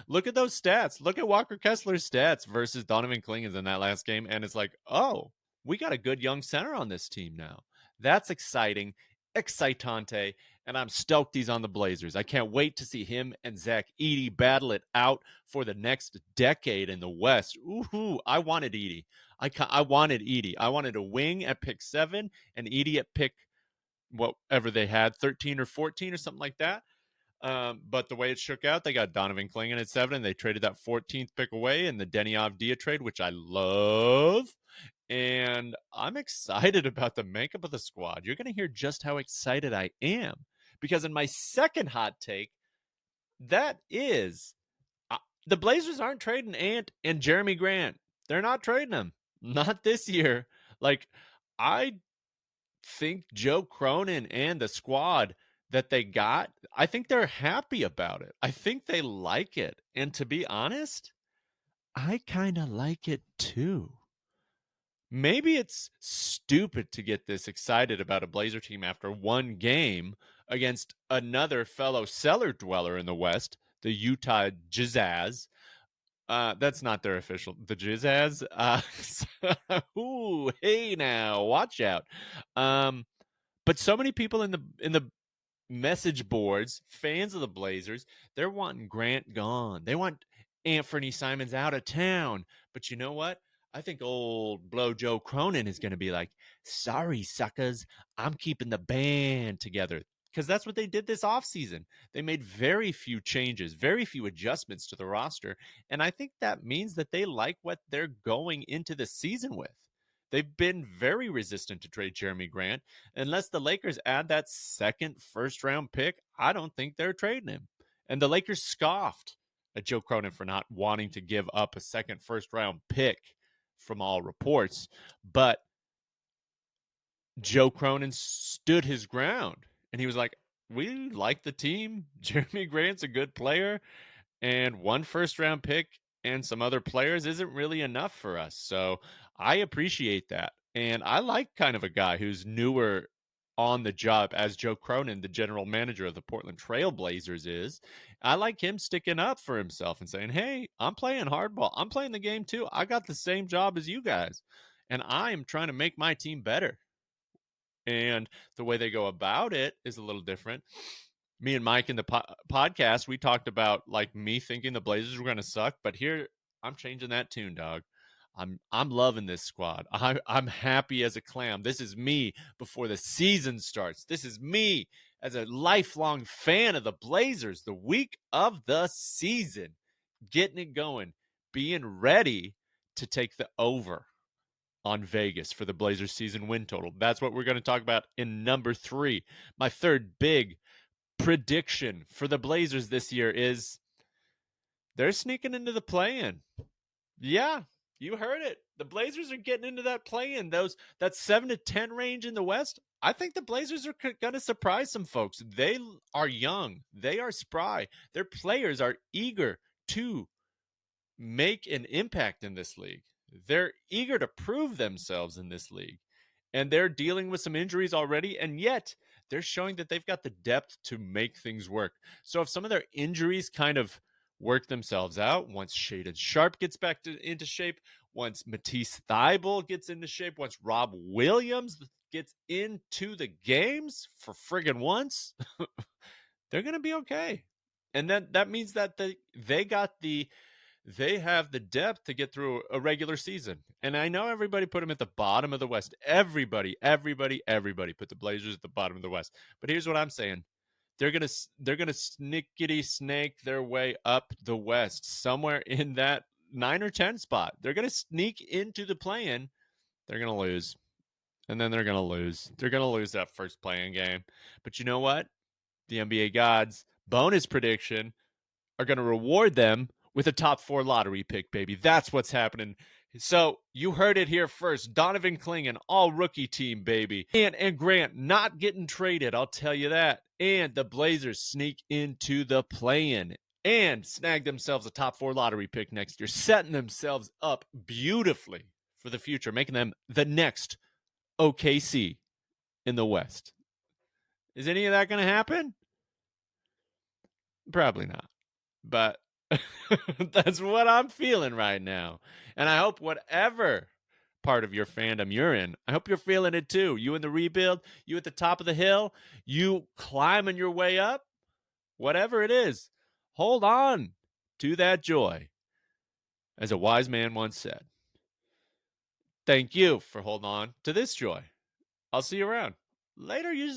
look at those stats. Look at Walker Kessler's stats versus Donovan Clingan's in that last game, and it's like, oh, we got a good young center on this team now. That's exciting, excitante, and I'm stoked he's on the Blazers. I can't wait to see him and Zach Edey battle it out for the next decade in the West. Ooh, I wanted Edey. I wanted Edey. I wanted a wing at pick 7 and Edey at pick whatever they had, 13 or 14 or something like that. But the way it shook out, they got Donovan Clingan at 7, and they traded that 14th pick away in the Deni Avdija trade, which I love. And I'm excited about the makeup of the squad. You're going to hear just how excited I am. Because in my second hot take, that is, the Blazers aren't trading Ant and Jeremy Grant. They're not trading them. Not this year. Like, I think Joe Cronin and the squad that they got, I think they're happy about it. I think they like it. And to be honest, I kind of like it too. Maybe it's stupid to get this excited about a Blazer team after one game against another fellow cellar dweller in the West, the Utah Jazz. That's not their official, the Jazz. Ooh, hey now, watch out. But so many people in the message boards, fans of the Blazers, they're wanting Grant gone. They want Anthony Simons out of town. But you know what? I think old Blow Joe Cronin is going to be like, sorry, suckers, I'm keeping the band together. Because that's what they did this offseason. They made very few changes, very few adjustments to the roster. And I think that means that they like what they're going into the season with. They've been very resistant to trade Jeremy Grant. Unless the Lakers add that second first-round pick, I don't think they're trading him. And the Lakers scoffed at Joe Cronin for not wanting to give up a second first-round pick from all reports. But Joe Cronin stood his ground. And he was like, we like the team. Jeremy Grant's a good player. And one first-round pick and some other players isn't really enough for us. So I appreciate that. And I like kind of a guy who's newer on the job as Joe Cronin, the general manager of the Portland Trail Blazers, is. I like him sticking up for himself and saying, hey, I'm playing hardball. I'm playing the game too. I got the same job as you guys. And I am trying to make my team better. And the way they go about it is a little different. Me and Mike in the podcast, we talked about like me thinking the Blazers were going to suck, but here I'm changing that tune, dog. I'm loving this squad. I'm happy as a clam. This is me before the season starts. This is me as a lifelong fan of the Blazers, the week of the season, getting it going, being ready to take the over on Vegas for the Blazers season win total. That's what we're going to talk about in number 3. My third big prediction for the Blazers this year is they're sneaking into the play-in. Yeah, you heard it. The Blazers are getting into that play-in. That 7 to 10 range in the West. I think the Blazers are going to surprise some folks. They are young. They are spry. Their players are eager to make an impact in this league. They're eager to prove themselves in this league. And they're dealing with some injuries already, and yet they're showing that they've got the depth to make things work. So if some of their injuries kind of work themselves out, once Shaedon Sharpe gets back into shape, once Matisse Thybulle gets into shape, once Rob Williams gets into the games for friggin' once, they're going to be okay. And then that means that they have the depth to get through a regular season. And I know everybody put them at the bottom of the West. Everybody put the Blazers at the bottom of the West. But here's what I'm saying. They're gonna snickety snake their way up the West, somewhere in that 9 or 10 spot. They're gonna sneak into the play-in. They're gonna lose. And then they're gonna lose. They're gonna lose that first play-in game. But you know what? The NBA gods, bonus prediction, are gonna reward them with a top 4 lottery pick, baby. That's what's happening. So you heard it here first. Donovan Clingan, all rookie team, baby. And Grant not getting traded, I'll tell you that. And the Blazers sneak into the play-in and snag themselves a top 4 lottery pick next year, setting themselves up beautifully for the future, making them the next OKC in the West. Is any of that going to happen? Probably not. But that's what I'm feeling right now. And I hope whatever part of your fandom you're in, I hope you're feeling it too. You in the rebuild, you at the top of the hill, you climbing your way up, whatever it is, hold on to that joy. As a wise man once said, thank you for holding on to this joy. I'll see you around. Later, you